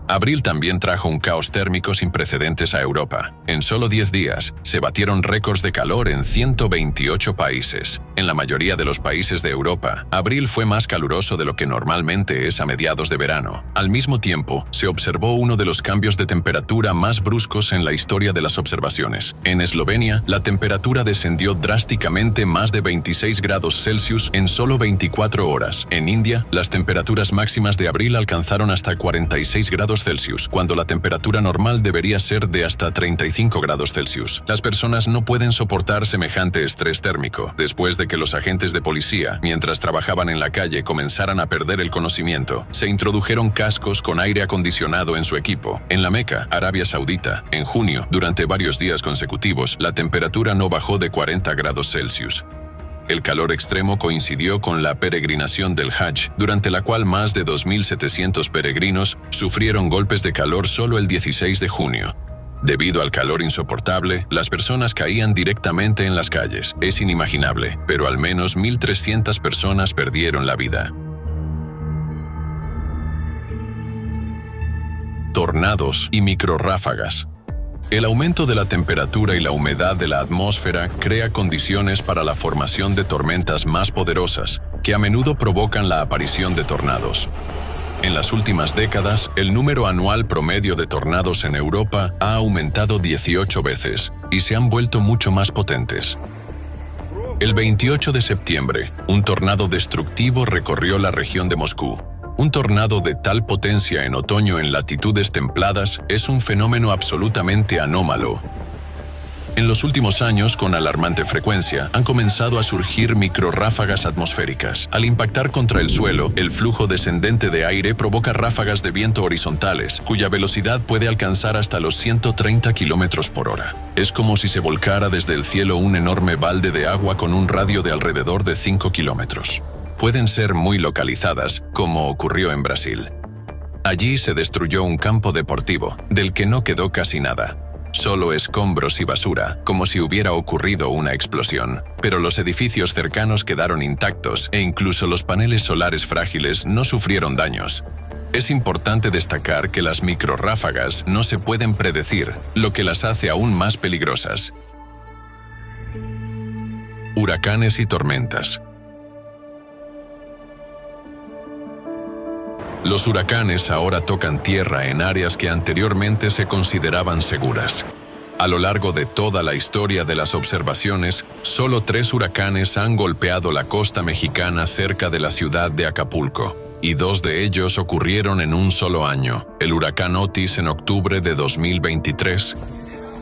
Abril también trajo un caos térmico sin precedentes a Europa. En solo 10 días, se batieron récords de calor en 128 países. En la mayoría de los países de Europa, abril fue más caluroso de lo que normalmente es a mediados de verano. Al mismo tiempo, se observó uno de los cambios de temperatura más bruscos en la historia de las observaciones. En Eslovenia, la temperatura descendió drásticamente más de 26 grados Celsius en solo 24 horas. En India, las temperaturas máximas de abril alcanzaron hasta 46 grados Celsius, cuando la temperatura normal debería ser de hasta 35 grados Celsius. Las personas no pueden soportar semejante estrés térmico. Después de que los agentes de policía, mientras trabajaban en la calle, comenzaran a perder el conocimiento, se introdujeron cascos con aire acondicionado en su equipo. En la Meca, Arabia Saudita, en junio, durante varios días consecutivos, la temperatura no bajó de 40 grados Celsius. El calor extremo coincidió con la peregrinación del Hajj, durante la cual más de 2.700 peregrinos sufrieron golpes de calor solo el 16 de junio. Debido al calor insoportable, las personas caían directamente en las calles. Es inimaginable, pero al menos 1.300 personas perdieron la vida. Tornados y microrráfagas. El aumento de la temperatura y la humedad de la atmósfera crea condiciones para la formación de tormentas más poderosas, que a menudo provocan la aparición de tornados. En las últimas décadas, el número anual promedio de tornados en Europa ha aumentado 18 veces y se han vuelto mucho más potentes. El 28 de septiembre, un tornado destructivo recorrió la región de Moscú. Un tornado de tal potencia en otoño en latitudes templadas es un fenómeno absolutamente anómalo. En los últimos años, con alarmante frecuencia, han comenzado a surgir microrráfagas atmosféricas. Al impactar contra el suelo, el flujo descendente de aire provoca ráfagas de viento horizontales, cuya velocidad puede alcanzar hasta los 130 km por hora. Es como si se volcara desde el cielo un enorme balde de agua con un radio de alrededor de 5 kilómetros. Pueden ser muy localizadas, como ocurrió en Brasil. Allí se destruyó un campo deportivo, del que no quedó casi nada. Solo escombros y basura, como si hubiera ocurrido una explosión. Pero los edificios cercanos quedaron intactos e incluso los paneles solares frágiles no sufrieron daños. Es importante destacar que las microrráfagas no se pueden predecir, lo que las hace aún más peligrosas. Huracanes y tormentas. Los huracanes ahora tocan tierra en áreas que anteriormente se consideraban seguras. A lo largo de toda la historia de las observaciones, solo 3 huracanes han golpeado la costa mexicana cerca de la ciudad de Acapulco, y 2 de ellos ocurrieron en un solo año: el huracán Otis en octubre de 2023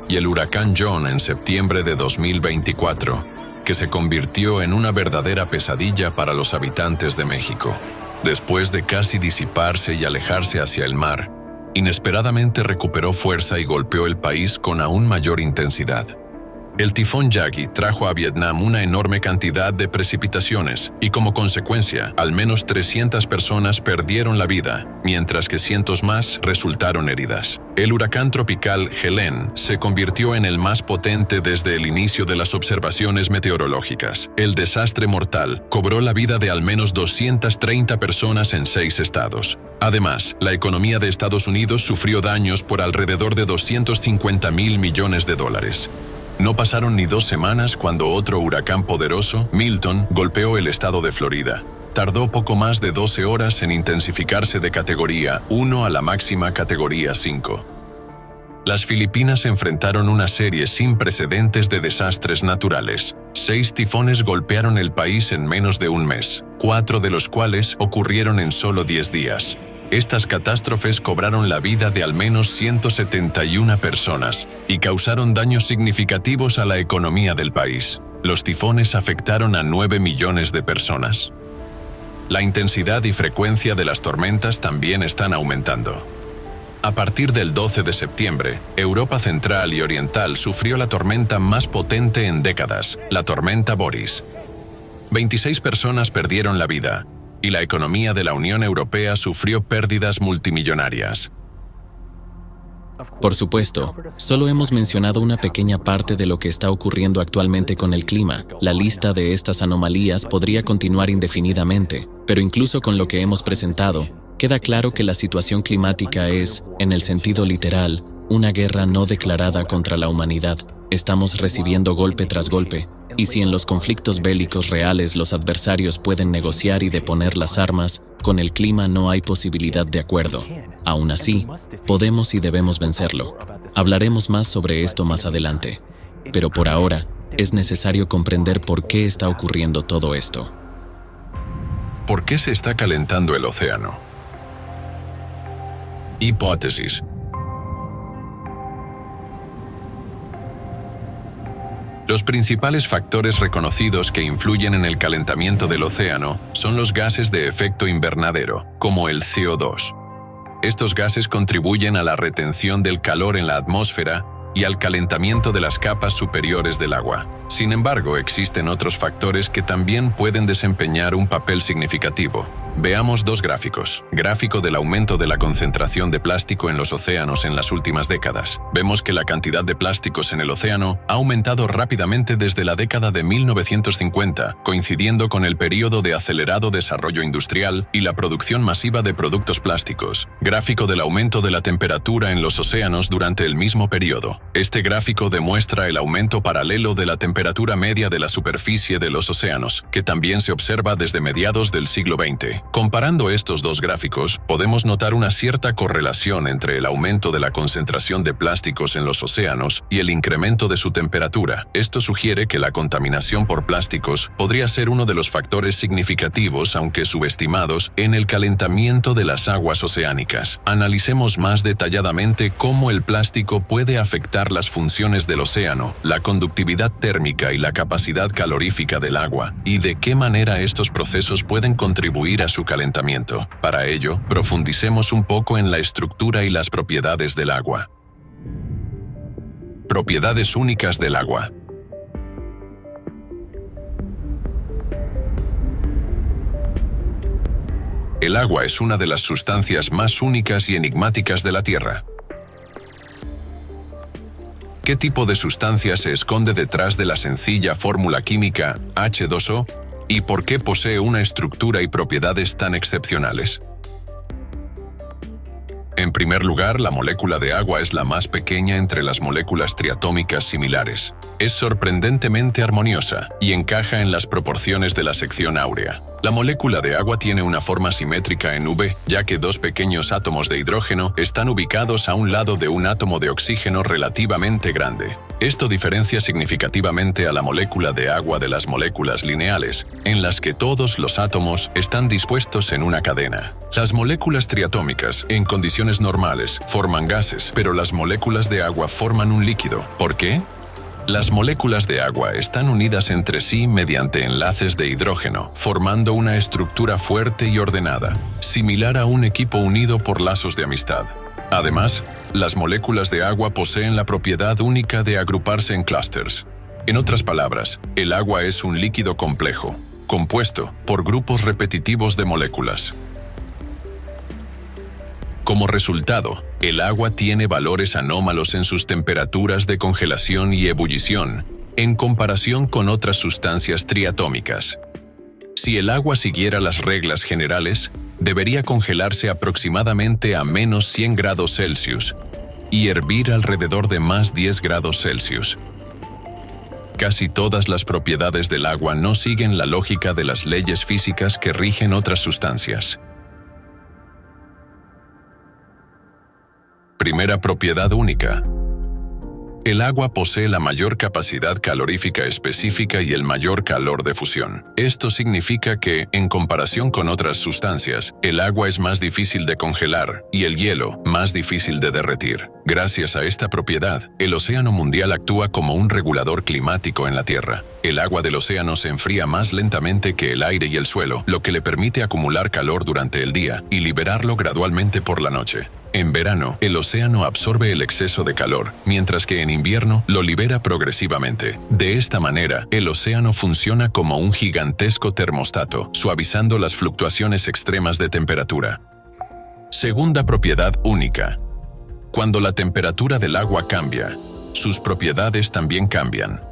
y el huracán John en septiembre de 2024, que se convirtió en una verdadera pesadilla para los habitantes de México. Después de casi disiparse y alejarse hacia el mar, inesperadamente recuperó fuerza y golpeó el país con aún mayor intensidad. El tifón Yagi trajo a Vietnam una enorme cantidad de precipitaciones y como consecuencia, al menos 300 personas perdieron la vida, mientras que cientos más resultaron heridas. El huracán tropical Helene se convirtió en el más potente desde el inicio de las observaciones meteorológicas. El desastre mortal cobró la vida de al menos 230 personas en 6 estados. Además, la economía de Estados Unidos sufrió daños por alrededor de $250.000 millones. No pasaron ni 2 semanas cuando otro huracán poderoso, Milton, golpeó el estado de Florida. Tardó poco más de 12 horas en intensificarse de categoría 1 a la máxima categoría 5. Las Filipinas enfrentaron una serie sin precedentes de desastres naturales. 6 tifones golpearon el país en menos de un mes, 4 de los cuales ocurrieron en solo 10 días. Estas catástrofes cobraron la vida de al menos 171 personas y causaron daños significativos a la economía del país. Los tifones afectaron a 9 millones de personas. La intensidad y frecuencia de las tormentas también están aumentando. A partir del 12 de septiembre, Europa Central y Oriental sufrió la tormenta más potente en décadas, la tormenta Boris. 26 personas perdieron la vida, y la economía de la Unión Europea sufrió pérdidas multimillonarias. Por supuesto, solo hemos mencionado una pequeña parte de lo que está ocurriendo actualmente con el clima. La lista de estas anomalías podría continuar indefinidamente, pero incluso con lo que hemos presentado, queda claro que la situación climática es, en el sentido literal, una guerra no declarada contra la humanidad. Estamos recibiendo golpe tras golpe, y si en los conflictos bélicos reales los adversarios pueden negociar y deponer las armas, con el clima no hay posibilidad de acuerdo. Aún así, podemos y debemos vencerlo. Hablaremos más sobre esto más adelante. Pero por ahora, es necesario comprender por qué está ocurriendo todo esto. ¿Por qué se está calentando el océano? Hipótesis. Los principales factores reconocidos que influyen en el calentamiento del océano son los gases de efecto invernadero, como el CO2. Estos gases contribuyen a la retención del calor en la atmósfera y al calentamiento de las capas superiores del agua. Sin embargo, existen otros factores que también pueden desempeñar un papel significativo. Veamos 2 gráficos. Gráfico del aumento de la concentración de plástico en los océanos en las últimas décadas. Vemos que la cantidad de plásticos en el océano ha aumentado rápidamente desde la década de 1950, coincidiendo con el período de acelerado desarrollo industrial y la producción masiva de productos plásticos. Gráfico del aumento de la temperatura en los océanos durante el mismo período. Este gráfico demuestra el aumento paralelo de la temperatura media de la superficie de los océanos, que también se observa desde mediados del siglo XX. Comparando estos 2 gráficos, podemos notar una cierta correlación entre el aumento de la concentración de plásticos en los océanos y el incremento de su temperatura. Esto sugiere que la contaminación por plásticos podría ser uno de los factores significativos, aunque subestimados, en el calentamiento de las aguas oceánicas. Analicemos más detalladamente cómo el plástico puede afectar las funciones del océano, la conductividad térmica y la capacidad calorífica del agua, y de qué manera estos procesos pueden contribuir a su calentamiento. Para ello, profundicemos un poco en la estructura y las propiedades del agua. Propiedades únicas del agua. El agua es una de las sustancias más únicas y enigmáticas de la Tierra. ¿Qué tipo de sustancia se esconde detrás de la sencilla fórmula química H2O? ¿Y por qué posee una estructura y propiedades tan excepcionales? En primer lugar, la molécula de agua es la más pequeña entre las moléculas triatómicas similares. Es sorprendentemente armoniosa y encaja en las proporciones de la sección áurea. La molécula de agua tiene una forma simétrica en V, ya que 2 pequeños átomos de hidrógeno están ubicados a un lado de un átomo de oxígeno relativamente grande. Esto diferencia significativamente a la molécula de agua de las moléculas lineales, en las que todos los átomos están dispuestos en una cadena. Las moléculas triatómicas, en condiciones normales, forman gases, pero las moléculas de agua forman un líquido. ¿Por qué? Las moléculas de agua están unidas entre sí mediante enlaces de hidrógeno, formando una estructura fuerte y ordenada, similar a un equipo unido por lazos de amistad. Además, las moléculas de agua poseen la propiedad única de agruparse en clústeres. En otras palabras, el agua es un líquido complejo, compuesto por grupos repetitivos de moléculas. Como resultado, el agua tiene valores anómalos en sus temperaturas de congelación y ebullición, en comparación con otras sustancias triatómicas. Si el agua siguiera las reglas generales, debería congelarse aproximadamente a menos 100 grados Celsius y hervir alrededor de más 10 grados Celsius. Casi todas las propiedades del agua no siguen la lógica de las leyes físicas que rigen otras sustancias. Primera propiedad única. El agua posee la mayor capacidad calorífica específica y el mayor calor de fusión. Esto significa que, en comparación con otras sustancias, el agua es más difícil de congelar y el hielo más difícil de derretir. Gracias a esta propiedad, el océano mundial actúa como un regulador climático en la Tierra. El agua del océano se enfría más lentamente que el aire y el suelo, lo que le permite acumular calor durante el día y liberarlo gradualmente por la noche. En verano, el océano absorbe el exceso de calor, mientras que en invierno lo libera progresivamente. De esta manera, el océano funciona como un gigantesco termostato, suavizando las fluctuaciones extremas de temperatura. Segunda propiedad única. Cuando la temperatura del agua cambia, sus propiedades también cambian.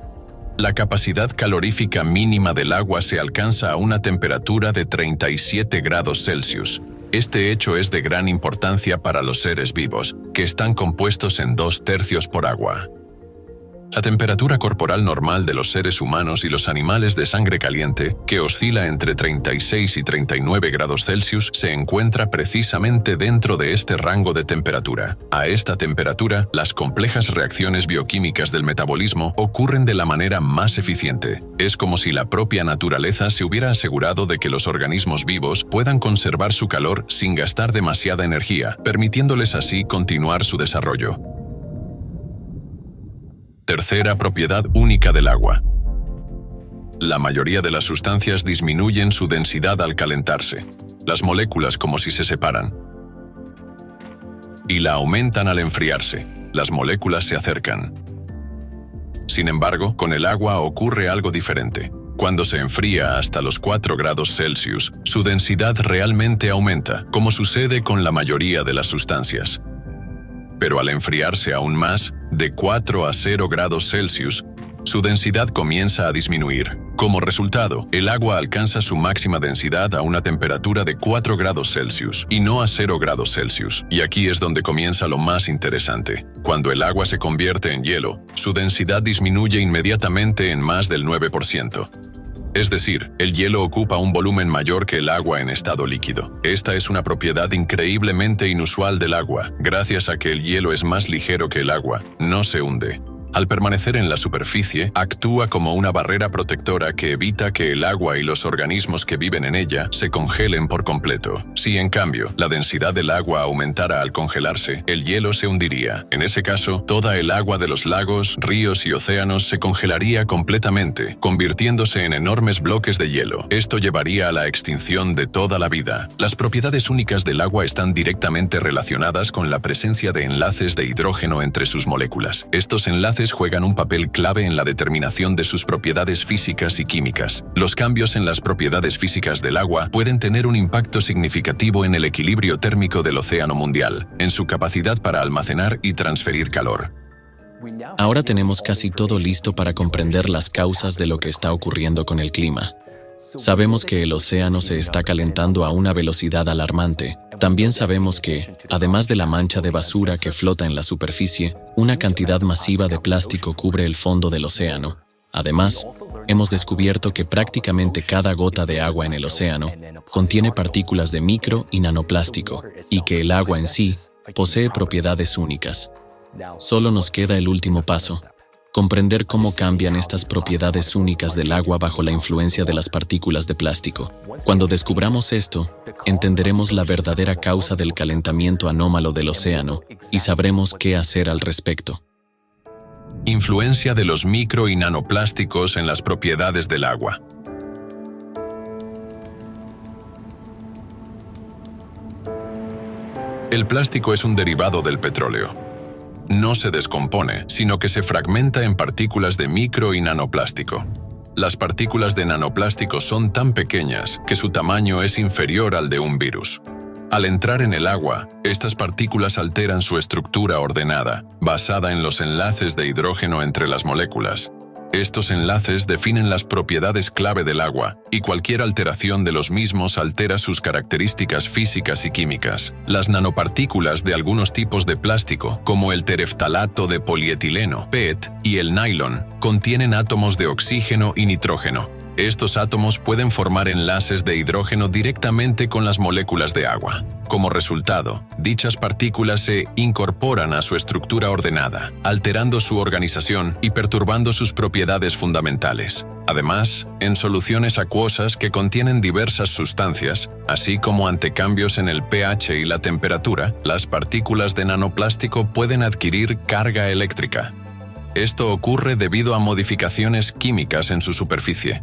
La capacidad calorífica mínima del agua se alcanza a una temperatura de 37 grados Celsius. Este hecho es de gran importancia para los seres vivos, que están compuestos en 2/3 por agua. La temperatura corporal normal de los seres humanos y los animales de sangre caliente, que oscila entre 36 y 39 grados Celsius, se encuentra precisamente dentro de este rango de temperatura. A esta temperatura, las complejas reacciones bioquímicas del metabolismo ocurren de la manera más eficiente. Es como si la propia naturaleza se hubiera asegurado de que los organismos vivos puedan conservar su calor sin gastar demasiada energía, permitiéndoles así continuar su desarrollo. Tercera propiedad única del agua. La mayoría de las sustancias disminuyen su densidad al calentarse. Las moléculas como si se separan. Y la aumentan al enfriarse. Las moléculas se acercan. Sin embargo, con el agua ocurre algo diferente. Cuando se enfría hasta los 4 grados Celsius, su densidad realmente aumenta, como sucede con la mayoría de las sustancias. Pero al enfriarse aún más, de 4 a 0 grados Celsius, su densidad comienza a disminuir. Como resultado, el agua alcanza su máxima densidad a una temperatura de 4 grados Celsius y no a 0 grados Celsius. Y aquí es donde comienza lo más interesante. Cuando el agua se convierte en hielo, su densidad disminuye inmediatamente en más del 9%. Es decir, el hielo ocupa un volumen mayor que el agua en estado líquido. Esta es una propiedad increíblemente inusual del agua. Gracias a que el hielo es más ligero que el agua, no se hunde. Al permanecer en la superficie, actúa como una barrera protectora que evita que el agua y los organismos que viven en ella se congelen por completo. Si, en cambio, la densidad del agua aumentara al congelarse, el hielo se hundiría. En ese caso, toda el agua de los lagos, ríos y océanos se congelaría completamente, convirtiéndose en enormes bloques de hielo. Esto llevaría a la extinción de toda la vida. Las propiedades únicas del agua están directamente relacionadas con la presencia de enlaces de hidrógeno entre sus moléculas. Estos enlaces juegan un papel clave en la determinación de sus propiedades físicas y químicas. Los cambios en las propiedades físicas del agua pueden tener un impacto significativo en el equilibrio térmico del océano mundial, en su capacidad para almacenar y transferir calor. Ahora tenemos casi todo listo para comprender las causas de lo que está ocurriendo con el clima. Sabemos que el océano se está calentando a una velocidad alarmante. También sabemos que, además de la mancha de basura que flota en la superficie, una cantidad masiva de plástico cubre el fondo del océano. Además, hemos descubierto que prácticamente cada gota de agua en el océano contiene partículas de micro y nanoplástico, y que el agua en sí posee propiedades únicas. Solo nos queda el último paso: comprender cómo cambian estas propiedades únicas del agua bajo la influencia de las partículas de plástico. Cuando descubramos esto, entenderemos la verdadera causa del calentamiento anómalo del océano y sabremos qué hacer al respecto. Influencia de los micro y nanoplásticos en las propiedades del agua. El plástico es un derivado del petróleo. no se descompone, sino que se fragmenta en partículas de micro y nanoplástico. Las partículas de nanoplástico son tan pequeñas que su tamaño es inferior al de un virus. Al entrar en el agua, estas partículas alteran su estructura ordenada, basada en los enlaces de hidrógeno entre las moléculas. Estos enlaces definen las propiedades clave del agua, y cualquier alteración de los mismos altera sus características físicas y químicas. Las nanopartículas de algunos tipos de plástico, como el tereftalato de polietileno, PET, y el nylon, contienen átomos de oxígeno y nitrógeno. Estos átomos pueden formar enlaces de hidrógeno directamente con las moléculas de agua. Como resultado, dichas partículas se incorporan a su estructura ordenada, alterando su organización y perturbando sus propiedades fundamentales. Además, en soluciones acuosas que contienen diversas sustancias, así como ante cambios en el pH y la temperatura, las partículas de nanoplástico pueden adquirir carga eléctrica. Esto ocurre debido a modificaciones químicas en su superficie,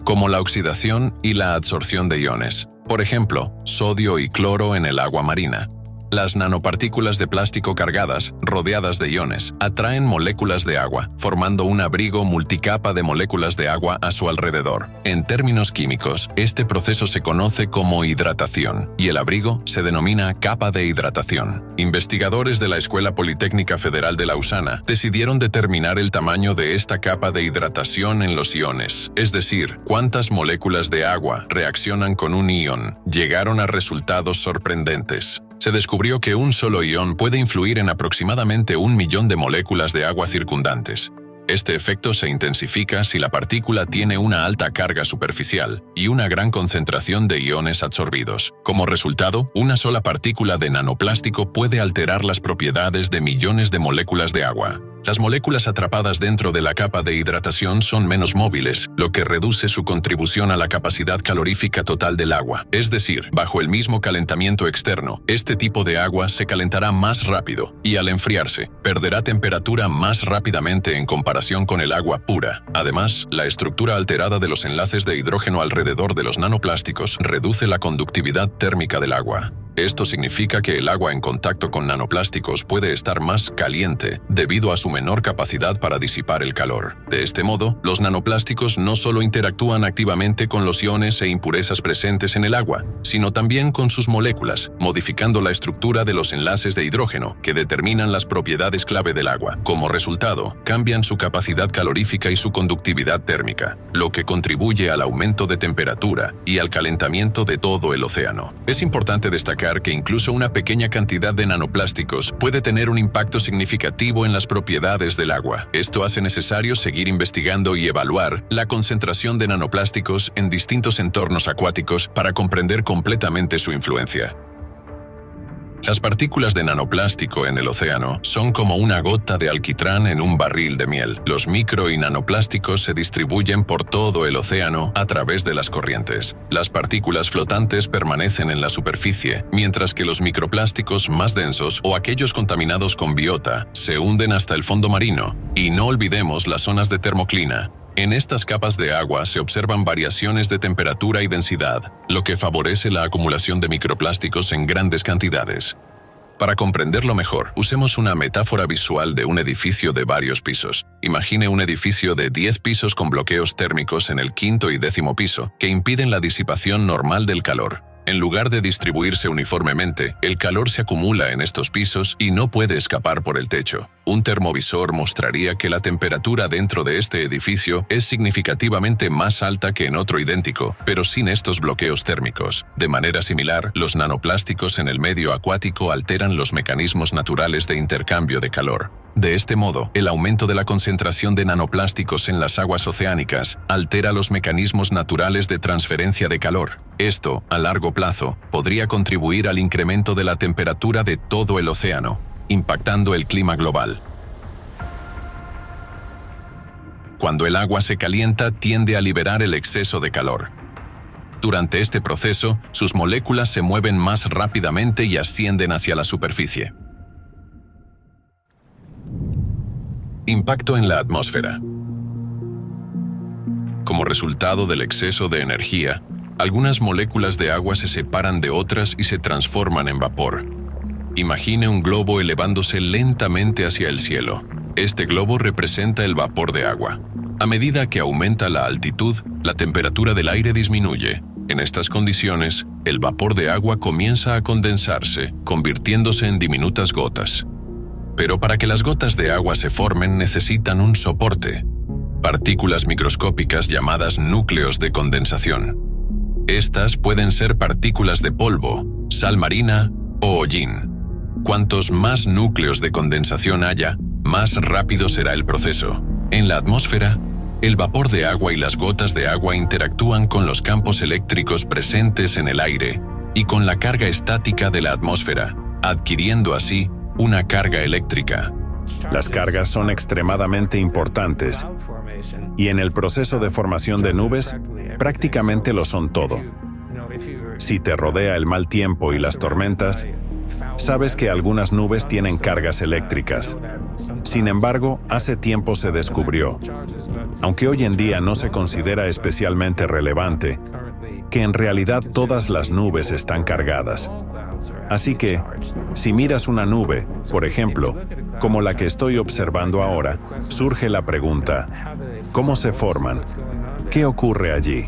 como la oxidación y la adsorción de iones, por ejemplo, sodio y cloro en el agua marina. Las nanopartículas de plástico cargadas, rodeadas de iones, atraen moléculas de agua, formando un abrigo multicapa de moléculas de agua a su alrededor. En términos químicos, este proceso se conoce como hidratación, y el abrigo se denomina capa de hidratación. Investigadores de la Escuela Politécnica Federal de Lausana decidieron determinar el tamaño de esta capa de hidratación en los iones, es decir, cuántas moléculas de agua reaccionan con un ion. Llegaron a resultados sorprendentes. Se descubrió que un solo ion puede influir en aproximadamente 1 millón de moléculas de agua circundantes. Este efecto se intensifica si la partícula tiene una alta carga superficial y una gran concentración de iones absorbidos. Como resultado, una sola partícula de nanoplástico puede alterar las propiedades de millones de moléculas de agua. Las moléculas atrapadas dentro de la capa de hidratación son menos móviles, lo que reduce su contribución a la capacidad calorífica total del agua. Es decir, bajo el mismo calentamiento externo, este tipo de agua se calentará más rápido y al enfriarse, perderá temperatura más rápidamente en comparación con el agua pura. Además, la estructura alterada de los enlaces de hidrógeno alrededor de los nanoplásticos reduce la conductividad térmica del agua. Esto significa que el agua en contacto con nanoplásticos puede estar más caliente debido a su menor capacidad para disipar el calor. De este modo, los nanoplásticos no solo interactúan activamente con los iones e impurezas presentes en el agua, sino también con sus moléculas, modificando la estructura de los enlaces de hidrógeno que determinan las propiedades clave del agua. Como resultado, cambian su capacidad calorífica y su conductividad térmica, lo que contribuye al aumento de temperatura y al calentamiento de todo el océano. Es importante destacar que incluso una pequeña cantidad de nanoplásticos puede tener un impacto significativo en las propiedades del agua. Esto hace necesario seguir investigando y evaluar la concentración de nanoplásticos en distintos entornos acuáticos para comprender completamente su influencia. Las partículas de nanoplástico en el océano son como una gota de alquitrán en un barril de miel. Los micro y nanoplásticos se distribuyen por todo el océano a través de las corrientes. Las partículas flotantes permanecen en la superficie, mientras que los microplásticos más densos o aquellos contaminados con biota se hunden hasta el fondo marino. Y no olvidemos las zonas de termoclina. En estas capas de agua se observan variaciones de temperatura y densidad, lo que favorece la acumulación de microplásticos en grandes cantidades. Para comprenderlo mejor, usemos una metáfora visual de un edificio de varios pisos. Imagine un edificio de 10 pisos con bloqueos térmicos en el 5º y 10º piso, que impiden la disipación normal del calor. En lugar de distribuirse uniformemente, el calor se acumula en estos pisos y no puede escapar por el techo. Un termovisor mostraría que la temperatura dentro de este edificio es significativamente más alta que en otro idéntico, pero sin estos bloqueos térmicos. De manera similar, los nanoplásticos en el medio acuático alteran los mecanismos naturales de intercambio de calor. De este modo, el aumento de la concentración de nanoplásticos en las aguas oceánicas altera los mecanismos naturales de transferencia de calor. Esto, a largo plazo, podría contribuir al incremento de la temperatura de todo el océano, impactando el clima global. Cuando el agua se calienta, tiende a liberar el exceso de calor. Durante este proceso, sus moléculas se mueven más rápidamente y ascienden hacia la superficie. Impacto en la atmósfera. Como resultado del exceso de energía, algunas moléculas de agua se separan de otras y se transforman en vapor. Imagine un globo elevándose lentamente hacia el cielo. Este globo representa el vapor de agua. A medida que aumenta la altitud, la temperatura del aire disminuye. En estas condiciones, el vapor de agua comienza a condensarse, convirtiéndose en diminutas gotas. Pero para que las gotas de agua se formen necesitan un soporte, partículas microscópicas llamadas núcleos de condensación. Estas pueden ser partículas de polvo, sal marina o hollín. Cuantos más núcleos de condensación haya, más rápido será el proceso. En la atmósfera, el vapor de agua y las gotas de agua interactúan con los campos eléctricos presentes en el aire y con la carga estática de la atmósfera, adquiriendo así una carga eléctrica. Las cargas son extremadamente importantes y en el proceso de formación de nubes prácticamente lo son todo. Si te rodea el mal tiempo y las tormentas, sabes que algunas nubes tienen cargas eléctricas. Sin embargo, hace tiempo se descubrió, aunque hoy en día no se considera especialmente relevante, que en realidad todas las nubes están cargadas. Así que, si miras una nube, por ejemplo, como la que estoy observando ahora, surge la pregunta, ¿cómo se forman? ¿Qué ocurre allí?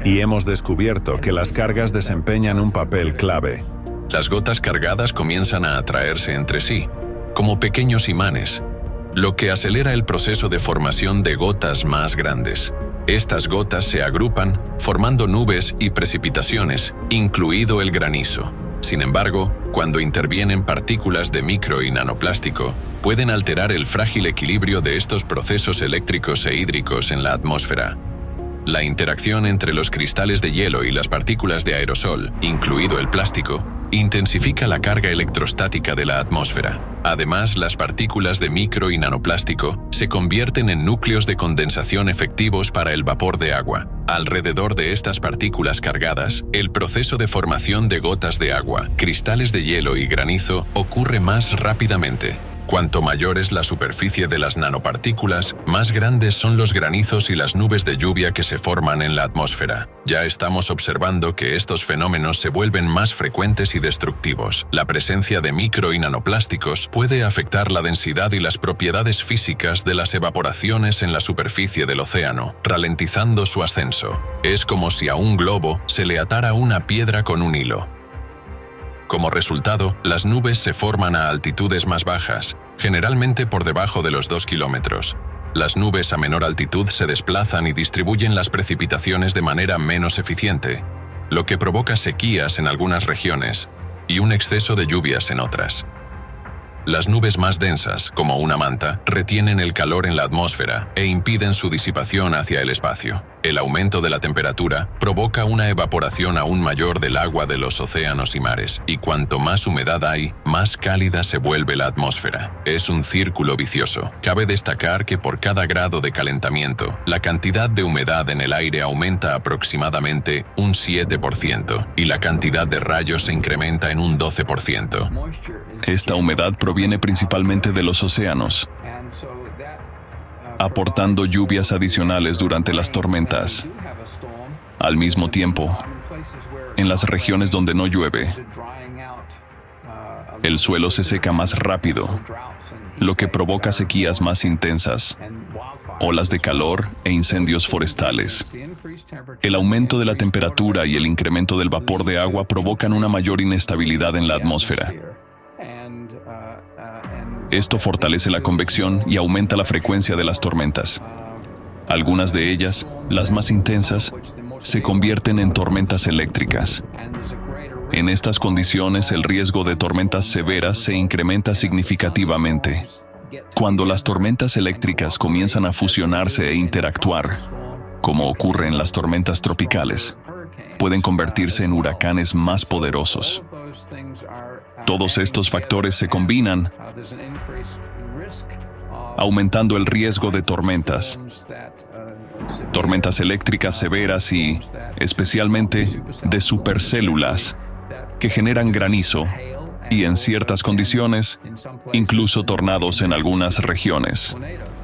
Y hemos descubierto que las cargas desempeñan un papel clave. Las gotas cargadas comienzan a atraerse entre sí, como pequeños imanes, lo que acelera el proceso de formación de gotas más grandes. Estas gotas se agrupan, formando nubes y precipitaciones, incluido el granizo. Sin embargo, cuando intervienen partículas de micro y nanoplástico, pueden alterar el frágil equilibrio de estos procesos eléctricos e hídricos en la atmósfera. La interacción entre los cristales de hielo y las partículas de aerosol, incluido el plástico, intensifica la carga electrostática de la atmósfera. Además, las partículas de micro y nanoplástico se convierten en núcleos de condensación efectivos para el vapor de agua. Alrededor de estas partículas cargadas, el proceso de formación de gotas de agua, cristales de hielo y granizo ocurre más rápidamente. Cuanto mayor es la superficie de las nanopartículas, más grandes son los granizos y las nubes de lluvia que se forman en la atmósfera. Ya estamos observando que estos fenómenos se vuelven más frecuentes y destructivos. La presencia de micro y nanoplásticos puede afectar la densidad y las propiedades físicas de las evaporaciones en la superficie del océano, ralentizando su ascenso. Es como si a un globo se le atara una piedra con un hilo. Como resultado, las nubes se forman a altitudes más bajas, generalmente por debajo de los 2 kilómetros. Las nubes a menor altitud se desplazan y distribuyen las precipitaciones de manera menos eficiente, lo que provoca sequías en algunas regiones y un exceso de lluvias en otras. Las nubes más densas, como una manta, retienen el calor en la atmósfera e impiden su disipación hacia el espacio. El aumento de la temperatura provoca una evaporación aún mayor del agua de los océanos y mares, y cuanto más humedad hay, más cálida se vuelve la atmósfera. Es un círculo vicioso. Cabe destacar que por cada grado de calentamiento, la cantidad de humedad en el aire aumenta aproximadamente un 7% y la cantidad de rayos se incrementa en un 12%. Esta humedad proviene principalmente de los océanos, aportando lluvias adicionales durante las tormentas. Al mismo tiempo, en las regiones donde no llueve, el suelo se seca más rápido, lo que provoca sequías más intensas, olas de calor e incendios forestales. El aumento de la temperatura y el incremento del vapor de agua provocan una mayor inestabilidad en la atmósfera. Esto fortalece la convección y aumenta la frecuencia de las tormentas. Algunas de ellas, las más intensas, se convierten en tormentas eléctricas. En estas condiciones, el riesgo de tormentas severas se incrementa significativamente. Cuando las tormentas eléctricas comienzan a fusionarse e interactuar, como ocurre en las tormentas tropicales, pueden convertirse en huracanes más poderosos. Todos estos factores se combinan, aumentando el riesgo de tormentas eléctricas severas y, especialmente, de supercélulas, que generan granizo y, en ciertas condiciones, incluso tornados en algunas regiones.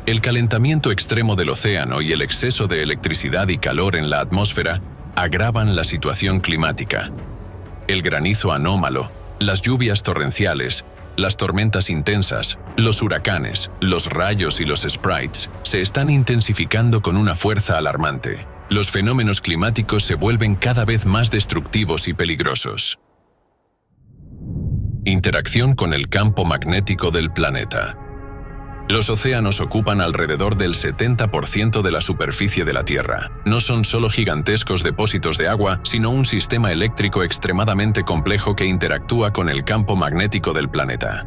El calentamiento extremo del océano y el exceso de electricidad y calor en la atmósfera agravan la situación climática. El granizo anómalo, Las lluvias torrenciales, las tormentas intensas, los huracanes, los rayos y los sprites se están intensificando con una fuerza alarmante. Los fenómenos climáticos se vuelven cada vez más destructivos y peligrosos. Interacción con el campo magnético del planeta. Los océanos ocupan alrededor del 70% de la superficie de la Tierra. No son solo gigantescos depósitos de agua, sino un sistema eléctrico extremadamente complejo que interactúa con el campo magnético del planeta.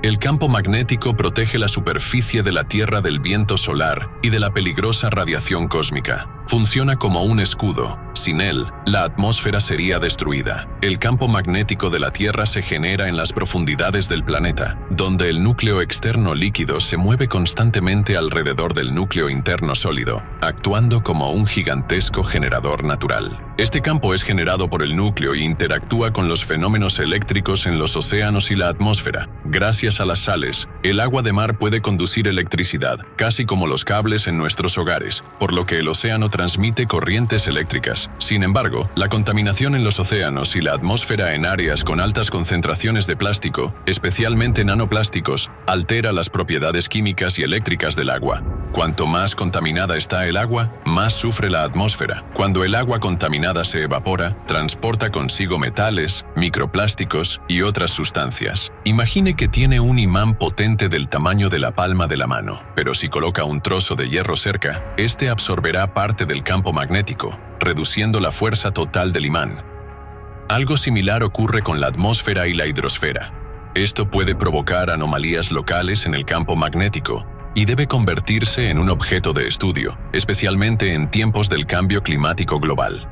El campo magnético protege la superficie de la Tierra del viento solar y de la peligrosa radiación cósmica. Funciona como un escudo. Sin él, la atmósfera sería destruida. El campo magnético de la Tierra se genera en las profundidades del planeta, donde el núcleo externo líquido se mueve constantemente alrededor del núcleo interno sólido, actuando como un gigantesco generador natural. Este campo es generado por el núcleo e interactúa con los fenómenos eléctricos en los océanos y la atmósfera. Gracias a las sales, el agua de mar puede conducir electricidad, casi como los cables en nuestros hogares, por lo que el océano transmite corrientes eléctricas. Sin embargo, la contaminación en los océanos y la atmósfera en áreas con altas concentraciones de plástico, especialmente nanoplásticos, altera las propiedades químicas y eléctricas del agua. Cuanto más contaminada está el agua, más sufre la atmósfera. Cuando el agua contaminada se evapora, transporta consigo metales, microplásticos y otras sustancias. Imagine que tiene un imán potente del tamaño de la palma de la mano, pero si coloca un trozo de hierro cerca, este absorberá parte del campo magnético, reduciendo la fuerza total del imán. Algo similar ocurre con la atmósfera y la hidrosfera. Esto puede provocar anomalías locales en el campo magnético y debe convertirse en un objeto de estudio, especialmente en tiempos del cambio climático global.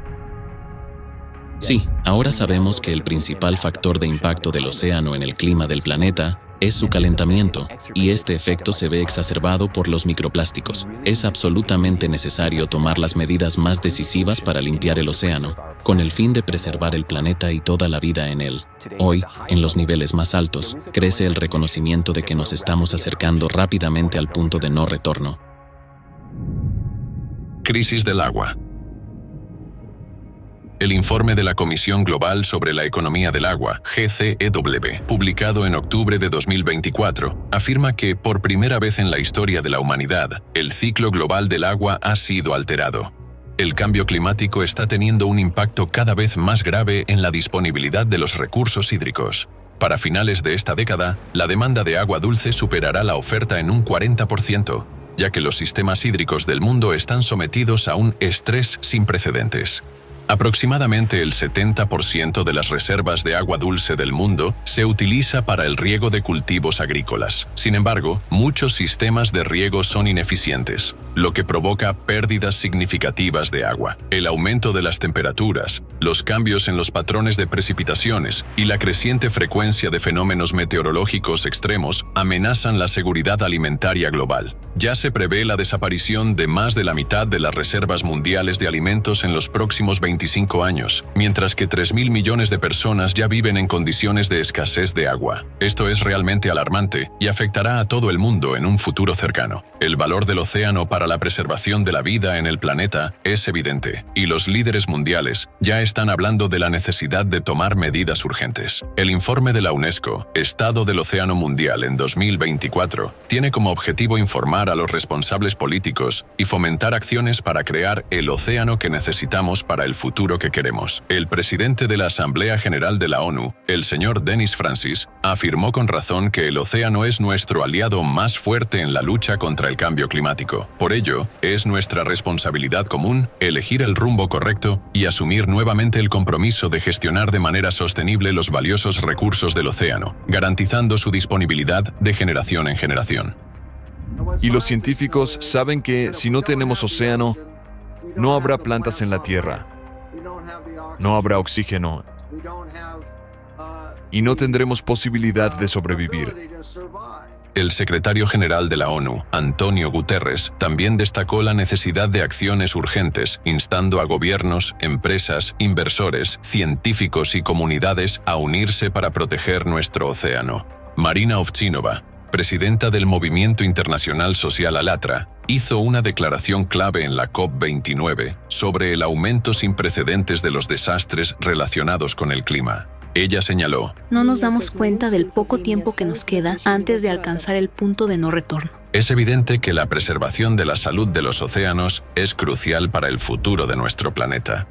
Sí, ahora sabemos que el principal factor de impacto del océano en el clima del planeta es su calentamiento, y este efecto se ve exacerbado por los microplásticos. Es absolutamente necesario tomar las medidas más decisivas para limpiar el océano, con el fin de preservar el planeta y toda la vida en él. Hoy, en los niveles más altos, crece el reconocimiento de que nos estamos acercando rápidamente al punto de no retorno. Crisis del agua. El informe de la Comisión Global sobre la Economía del Agua, GCEW, publicado en octubre de 2024, afirma que, por primera vez en la historia de la humanidad, el ciclo global del agua ha sido alterado. El cambio climático está teniendo un impacto cada vez más grave en la disponibilidad de los recursos hídricos. Para finales de esta década, la demanda de agua dulce superará la oferta en un 40%, ya que los sistemas hídricos del mundo están sometidos a un estrés sin precedentes. Aproximadamente el 70% de las reservas de agua dulce del mundo se utiliza para el riego de cultivos agrícolas. Sin embargo, muchos sistemas de riego son ineficientes, lo que provoca pérdidas significativas de agua. El aumento de las temperaturas, los cambios en los patrones de precipitaciones y la creciente frecuencia de fenómenos meteorológicos extremos amenazan la seguridad alimentaria global. Ya se prevé la desaparición de más de la mitad de las reservas mundiales de alimentos en los próximos 25 años, mientras que 3.000 millones de personas ya viven en condiciones de escasez de agua. Esto es realmente alarmante y afectará a todo el mundo en un futuro cercano. El valor del océano para la preservación de la vida en el planeta es evidente, y los líderes mundiales ya están hablando de la necesidad de tomar medidas urgentes. El informe de la UNESCO, Estado del Océano Mundial en 2024, tiene como objetivo informar a los responsables políticos y fomentar acciones para crear el océano que necesitamos para el futuro que queremos. El presidente de la Asamblea General de la ONU, el señor Denis Francis, afirmó con razón que el océano es nuestro aliado más fuerte en la lucha contra el cambio climático. Por ello, es nuestra responsabilidad común elegir el rumbo correcto y asumir nuevamente el compromiso de gestionar de manera sostenible los valiosos recursos del océano, garantizando su disponibilidad de generación en generación. Y los científicos saben que si no tenemos océano, no habrá plantas en la Tierra, no habrá oxígeno y no tendremos posibilidad de sobrevivir. El secretario general de la ONU, Antonio Guterres, también destacó la necesidad de acciones urgentes, instando a gobiernos, empresas, inversores, científicos y comunidades a unirse para proteger nuestro océano. Marina Ovchinova, presidenta del Movimiento Internacional Social Alatra, hizo una declaración clave en la COP29 sobre el aumento sin precedentes de los desastres relacionados con el clima. Ella señaló: No nos damos cuenta del poco tiempo que nos queda antes de alcanzar el punto de no retorno. es evidente que la preservación de la salud de los océanos es crucial para el futuro de nuestro planeta.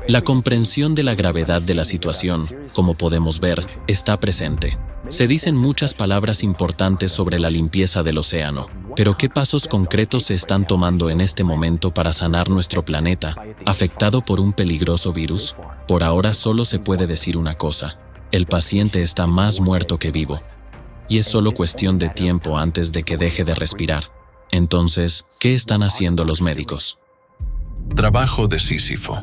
La comprensión de la gravedad de la situación, como podemos ver, está presente. Se dicen muchas palabras importantes sobre la limpieza del océano, pero ¿qué pasos concretos se están tomando en este momento para sanar nuestro planeta, afectado por un peligroso virus? Por ahora solo se puede decir una cosa: el paciente está más muerto que vivo. Y es solo cuestión de tiempo antes de que deje de respirar. Entonces, ¿qué están haciendo los médicos? Trabajo de Sísifo.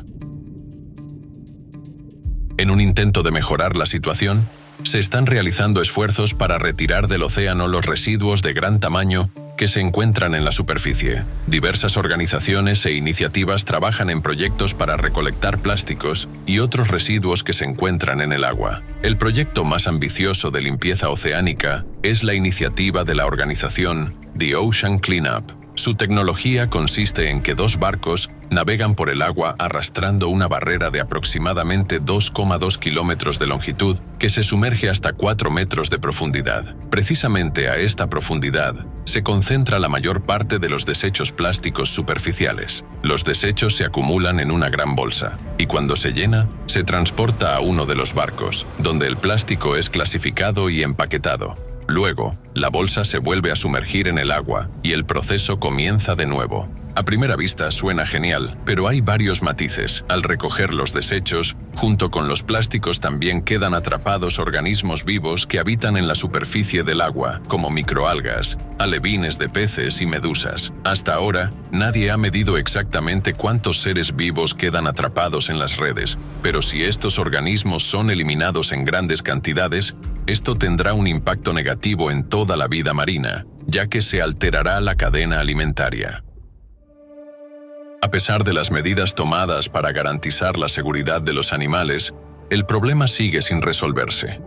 En un intento de mejorar la situación, se están realizando esfuerzos para retirar del océano los residuos de gran tamaño que se encuentran en la superficie. Diversas organizaciones e iniciativas trabajan en proyectos para recolectar plásticos y otros residuos que se encuentran en el agua. El proyecto más ambicioso de limpieza oceánica es la iniciativa de la organización The Ocean Cleanup. Su tecnología consiste en que 2 barcos navegan por el agua arrastrando una barrera de aproximadamente 2,2 kilómetros de longitud que se sumerge hasta 4 metros de profundidad. Precisamente a esta profundidad se concentra la mayor parte de los desechos plásticos superficiales. Los desechos se acumulan en una gran bolsa y cuando se llena, se transporta a uno de los barcos, donde el plástico es clasificado y empaquetado. Luego, la bolsa se vuelve a sumergir en el agua y el proceso comienza de nuevo. A primera vista suena genial, pero hay varios matices. Al recoger los desechos, junto con los plásticos también quedan atrapados organismos vivos que habitan en la superficie del agua, como microalgas, alevines de peces y medusas. Hasta ahora, nadie ha medido exactamente cuántos seres vivos quedan atrapados en las redes, pero si estos organismos son eliminados en grandes cantidades, esto tendrá un impacto negativo en toda la vida marina, ya que se alterará la cadena alimentaria. A pesar de las medidas tomadas para garantizar la seguridad de los animales, el problema sigue sin resolverse.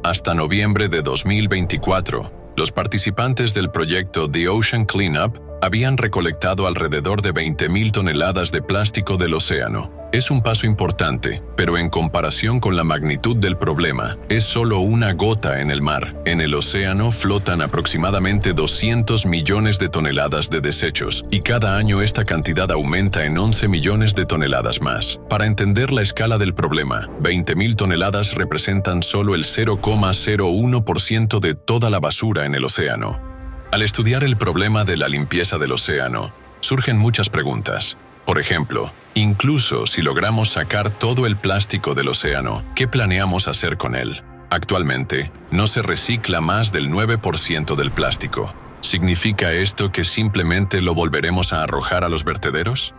Hasta noviembre de 2024, los participantes del proyecto The Ocean Cleanup habían recolectado alrededor de 20.000 toneladas de plástico del océano. Es un paso importante, pero en comparación con la magnitud del problema, es solo una gota en el mar. En el océano flotan aproximadamente 200 millones de toneladas de desechos, y cada año esta cantidad aumenta en 11 millones de toneladas más. Para entender la escala del problema, 20.000 toneladas representan solo el 0,01% de toda la basura en el océano. Al estudiar el problema de la limpieza del océano, surgen muchas preguntas. Por ejemplo, incluso si logramos sacar todo el plástico del océano, ¿qué planeamos hacer con él? Actualmente, no se recicla más del 9% del plástico. ¿Significa esto que simplemente lo volveremos a arrojar a los vertederos?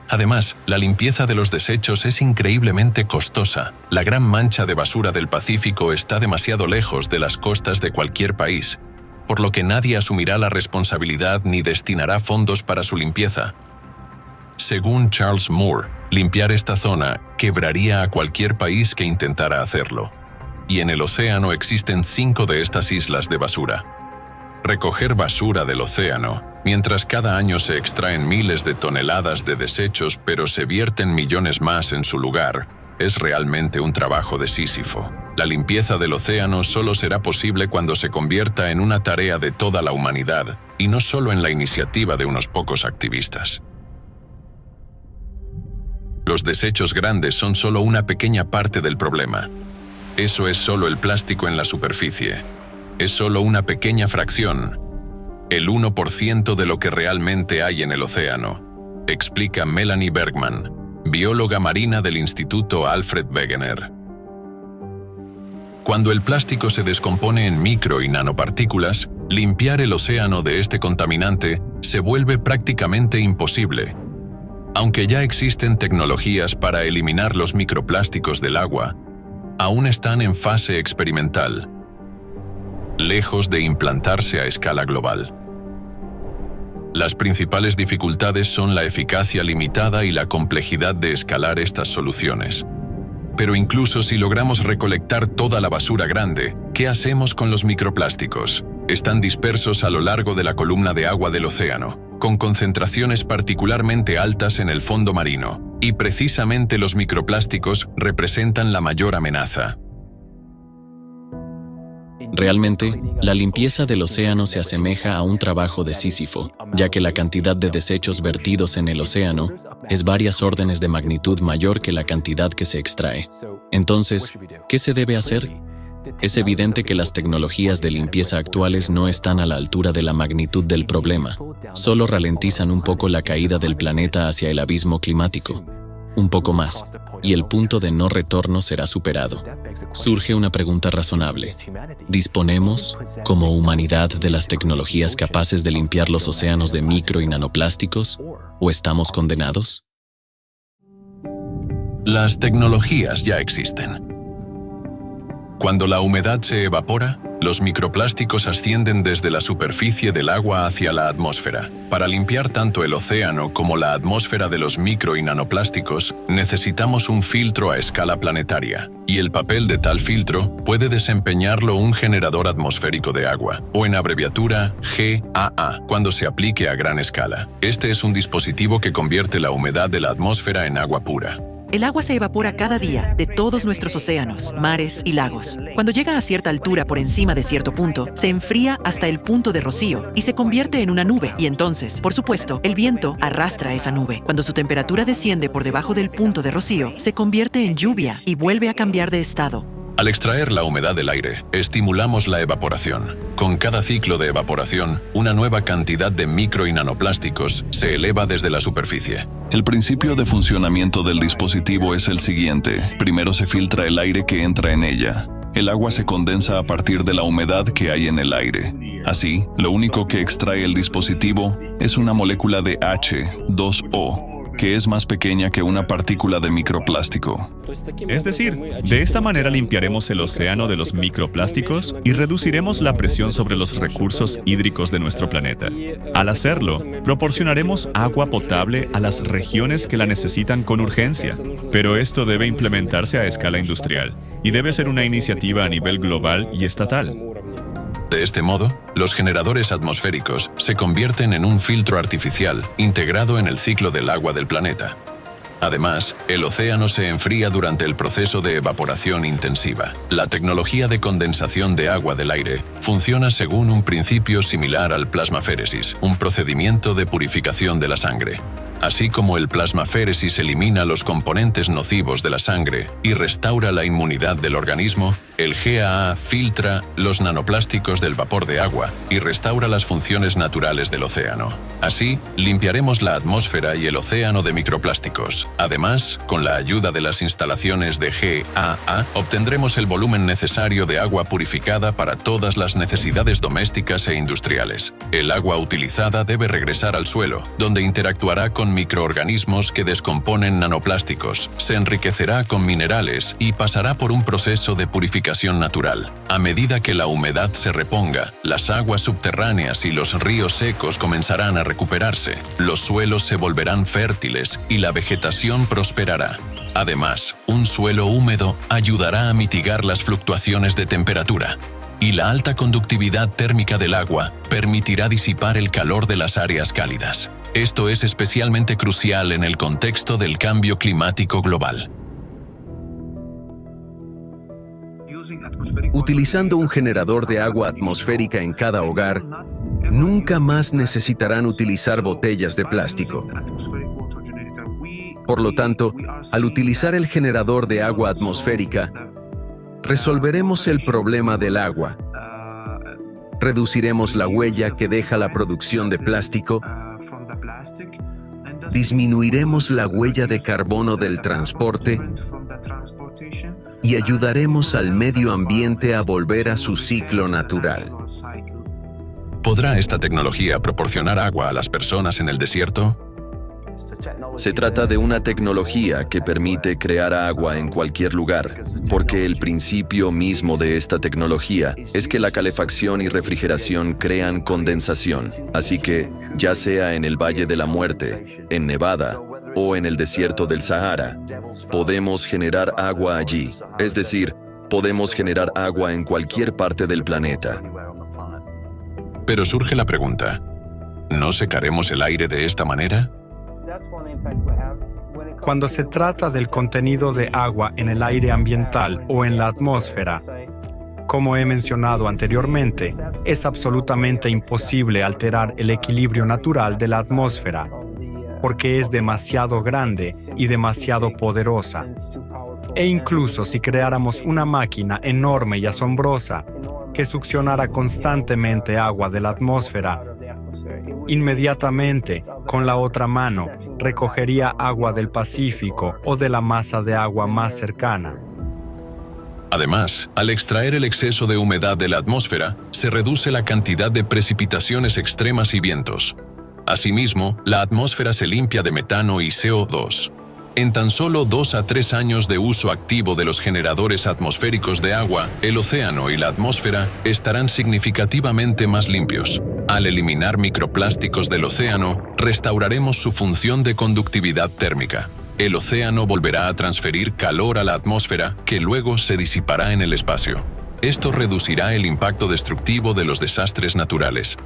Además, la limpieza de los desechos es increíblemente costosa. La gran mancha de basura del Pacífico está demasiado lejos de las costas de cualquier país, por lo que nadie asumirá la responsabilidad ni destinará fondos para su limpieza. Según Charles Moore, limpiar esta zona quebraría a cualquier país que intentara hacerlo. Y en el océano existen 5 de estas islas de basura. Recoger basura del océano, mientras cada año se extraen miles de toneladas de desechos pero se vierten millones más en su lugar, es realmente un trabajo de Sísifo. La limpieza del océano solo será posible cuando se convierta en una tarea de toda la humanidad y no solo en la iniciativa de unos pocos activistas. Los desechos grandes son solo una pequeña parte del problema. Eso es solo el plástico en la superficie. Es solo una pequeña fracción, el 1% de lo que realmente hay en el océano, explica Melanie Bergman, bióloga marina del Instituto Alfred Wegener. Cuando el plástico se descompone en micro y nanopartículas, limpiar el océano de este contaminante se vuelve prácticamente imposible. Aunque ya existen tecnologías para eliminar los microplásticos del agua, aún están en fase experimental, lejos de implantarse a escala global. Las principales dificultades son la eficacia limitada y la complejidad de escalar estas soluciones. Pero incluso si logramos recolectar toda la basura grande, ¿qué hacemos con los microplásticos? Están dispersos a lo largo de la columna de agua del océano, con concentraciones particularmente altas en el fondo marino. Y precisamente los microplásticos representan la mayor amenaza. Realmente, la limpieza del océano se asemeja a un trabajo de Sísifo, ya que la cantidad de desechos vertidos en el océano es varias órdenes de magnitud mayor que la cantidad que se extrae. Entonces, ¿qué se debe hacer? Es evidente que las tecnologías de limpieza actuales no están a la altura de la magnitud del problema, solo ralentizan un poco la caída del planeta hacia el abismo climático. Un poco más, y el punto de no retorno será superado. Surge una pregunta razonable. ¿Disponemos, como humanidad, de las tecnologías capaces de limpiar los océanos de micro y nanoplásticos? ¿O estamos condenados? Las tecnologías ya existen. Cuando la humedad se evapora, los microplásticos ascienden desde la superficie del agua hacia la atmósfera. Para limpiar tanto el océano como la atmósfera de los micro y nanoplásticos, necesitamos un filtro a escala planetaria, y el papel de tal filtro puede desempeñarlo un generador atmosférico de agua, o en abreviatura GAA, cuando se aplique a gran escala. Este es un dispositivo que convierte la humedad de la atmósfera en agua pura. El agua se evapora cada día de todos nuestros océanos, mares y lagos. Cuando llega a cierta altura por encima de cierto punto, se enfría hasta el punto de rocío y se convierte en una nube. Y entonces, por supuesto, el viento arrastra esa nube. Cuando su temperatura desciende por debajo del punto de rocío, se convierte en lluvia y vuelve a cambiar de estado. Al extraer la humedad del aire, estimulamos la evaporación. Con cada ciclo de evaporación, una nueva cantidad de micro y nanoplásticos se eleva desde la superficie. El principio de funcionamiento del dispositivo es el siguiente. Primero se filtra el aire que entra en ella. El agua se condensa a partir de la humedad que hay en el aire. Así, lo único que extrae el dispositivo es una molécula de H2O, que es más pequeña que una partícula de microplástico. Es decir, de esta manera limpiaremos el océano de los microplásticos y reduciremos la presión sobre los recursos hídricos de nuestro planeta. Al hacerlo, proporcionaremos agua potable a las regiones que la necesitan con urgencia, pero esto debe implementarse a escala industrial y debe ser una iniciativa a nivel global y estatal. De este modo, los generadores atmosféricos se convierten en un filtro artificial integrado en el ciclo del agua del planeta. Además, el océano se enfría durante el proceso de evaporación intensiva. La tecnología de condensación de agua del aire funciona según un principio similar al plasmaféresis, un procedimiento de purificación de la sangre. Así como el plasmaféresis elimina los componentes nocivos de la sangre y restaura la inmunidad del organismo, el GAA filtra los nanoplásticos del vapor de agua y restaura las funciones naturales del océano. Así, limpiaremos la atmósfera y el océano de microplásticos. Además, con la ayuda de las instalaciones de GAA, obtendremos el volumen necesario de agua purificada para todas las necesidades domésticas e industriales. El agua utilizada debe regresar al suelo, donde interactuará con microorganismos que descomponen nanoplásticos, se enriquecerá con minerales y pasará por un proceso de purificación natural. A medida que la humedad se reponga, las aguas subterráneas y los ríos secos comenzarán a recuperarse, los suelos se volverán fértiles y la vegetación prosperará. Además, un suelo húmedo ayudará a mitigar las fluctuaciones de temperatura. Y la alta conductividad térmica del agua permitirá disipar el calor de las áreas cálidas. Esto es especialmente crucial en el contexto del cambio climático global. Utilizando un generador de agua atmosférica en cada hogar, nunca más necesitarán utilizar botellas de plástico. Por lo tanto, al utilizar el generador de agua atmosférica, resolveremos el problema del agua. Reduciremos la huella que deja la producción de plástico. Disminuiremos la huella de carbono del transporte y ayudaremos al medio ambiente a volver a su ciclo natural. ¿Podrá esta tecnología proporcionar agua a las personas en el desierto? Se trata de una tecnología que permite crear agua en cualquier lugar, porque el principio mismo de esta tecnología es que la calefacción y refrigeración crean condensación. Así que, ya sea en el Valle de la Muerte, en Nevada o en el desierto del Sahara, podemos generar agua allí. Es decir, podemos generar agua en cualquier parte del planeta. Pero surge la pregunta, ¿no secaremos el aire de esta manera? Cuando se trata del contenido de agua en el aire ambiental o en la atmósfera, como he mencionado anteriormente, es absolutamente imposible alterar el equilibrio natural de la atmósfera, porque es demasiado grande y demasiado poderosa. E incluso si creáramos una máquina enorme y asombrosa que succionara constantemente agua de la atmósfera, inmediatamente, con la otra mano, recogería agua del Pacífico o de la masa de agua más cercana. Además, al extraer el exceso de humedad de la atmósfera, se reduce la cantidad de precipitaciones extremas y vientos. Asimismo, la atmósfera se limpia de metano y CO2. En tan solo 2 a 3 años de uso activo de los generadores atmosféricos de agua, el océano y la atmósfera estarán significativamente más limpios. Al eliminar microplásticos del océano, restauraremos su función de conductividad térmica. El océano volverá a transferir calor a la atmósfera, que luego se disipará en el espacio. Esto reducirá el impacto destructivo de los desastres naturales.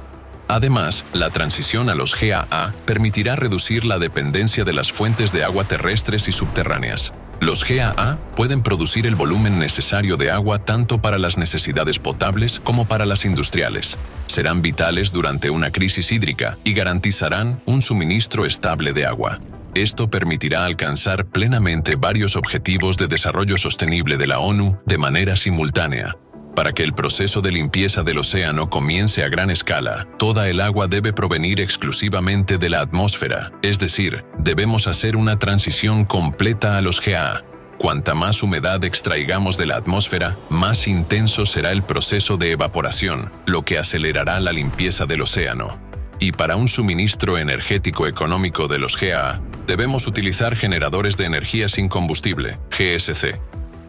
Además, la transición a los GAA permitirá reducir la dependencia de las fuentes de agua terrestres y subterráneas. Los GAA pueden producir el volumen necesario de agua tanto para las necesidades potables como para las industriales. Serán vitales durante una crisis hídrica y garantizarán un suministro estable de agua. Esto permitirá alcanzar plenamente varios objetivos de desarrollo sostenible de la ONU de manera simultánea. Para que el proceso de limpieza del océano comience a gran escala, toda el agua debe provenir exclusivamente de la atmósfera, es decir, debemos hacer una transición completa a los GAA. Cuanta más humedad extraigamos de la atmósfera, más intenso será el proceso de evaporación, lo que acelerará la limpieza del océano. Y para un suministro energético económico de los GAA, debemos utilizar generadores de energía sin combustible, GSC.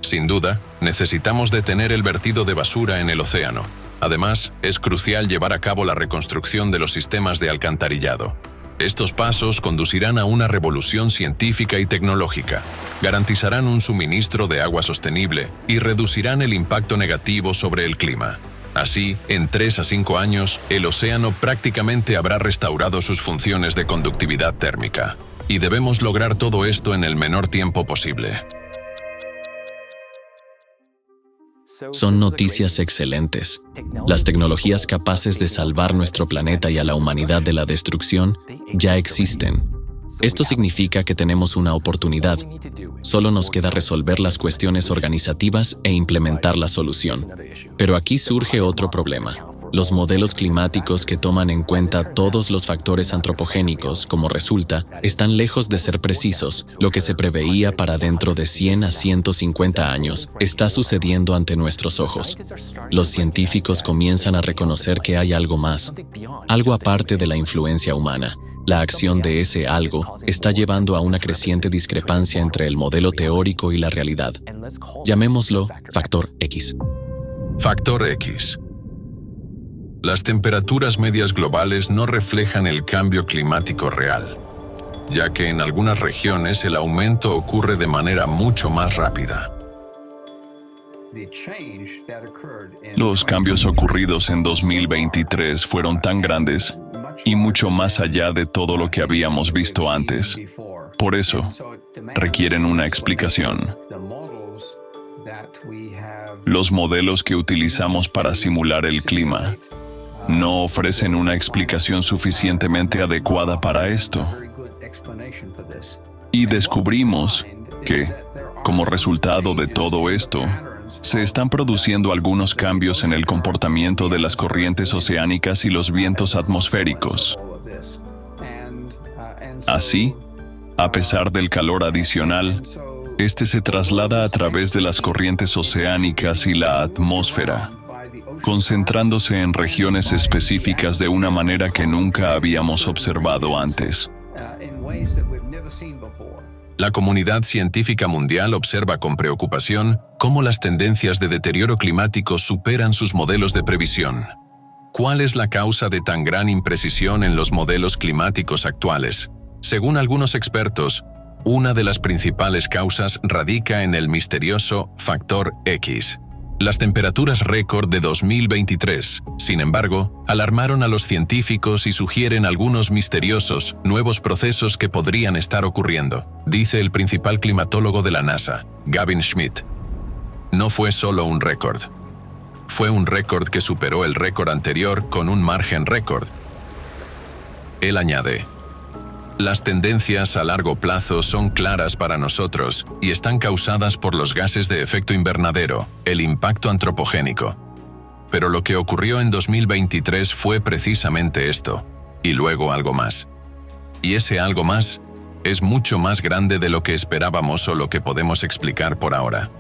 Sin duda, necesitamos detener el vertido de basura en el océano. Además, es crucial llevar a cabo la reconstrucción de los sistemas de alcantarillado. Estos pasos conducirán a una revolución científica y tecnológica, garantizarán un suministro de agua sostenible y reducirán el impacto negativo sobre el clima. Así, en 3 a 5 años, el océano prácticamente habrá restaurado sus funciones de conductividad térmica. Y debemos lograr todo esto en el menor tiempo posible. Son noticias excelentes. Las tecnologías capaces de salvar nuestro planeta y a la humanidad de la destrucción ya existen. Esto significa que tenemos una oportunidad. Solo nos queda resolver las cuestiones organizativas e implementar la solución. Pero aquí surge otro problema. Los modelos climáticos que toman en cuenta todos los factores antropogénicos, como resulta, están lejos de ser precisos. Lo que se preveía para dentro de 100 a 150 años está sucediendo ante nuestros ojos. Los científicos comienzan a reconocer que hay algo más, algo aparte de la influencia humana. La acción de ese algo está llevando a una creciente discrepancia entre el modelo teórico y la realidad. Llamémoslo factor X. Factor X. Las temperaturas medias globales no reflejan el cambio climático real, ya que en algunas regiones el aumento ocurre de manera mucho más rápida. Los cambios ocurridos en 2023 fueron tan grandes y mucho más allá de todo lo que habíamos visto antes. Por eso, requieren una explicación. Los modelos que utilizamos para simular el clima no ofrecen una explicación suficientemente adecuada para esto. Y descubrimos que, como resultado de todo esto, se están produciendo algunos cambios en el comportamiento de las corrientes oceánicas y los vientos atmosféricos. Así, a pesar del calor adicional, este se traslada a través de las corrientes oceánicas y la atmósfera, concentrándose en regiones específicas de una manera que nunca habíamos observado antes. La comunidad científica mundial observa con preocupación cómo las tendencias de deterioro climático superan sus modelos de previsión. ¿Cuál es la causa de tan gran imprecisión en los modelos climáticos actuales? Según algunos expertos, una de las principales causas radica en el misterioso factor X. Las temperaturas récord de 2023, sin embargo, alarmaron a los científicos y sugieren algunos misteriosos, nuevos procesos que podrían estar ocurriendo, dice el principal climatólogo de la NASA, Gavin Schmidt. No fue solo un récord. Fue un récord que superó el récord anterior con un margen récord. Él añade: las tendencias a largo plazo son claras para nosotros y están causadas por los gases de efecto invernadero, el impacto antropogénico. Pero lo que ocurrió en 2023 fue precisamente esto, y luego algo más. Y ese algo más es mucho más grande de lo que esperábamos o lo que podemos explicar por ahora.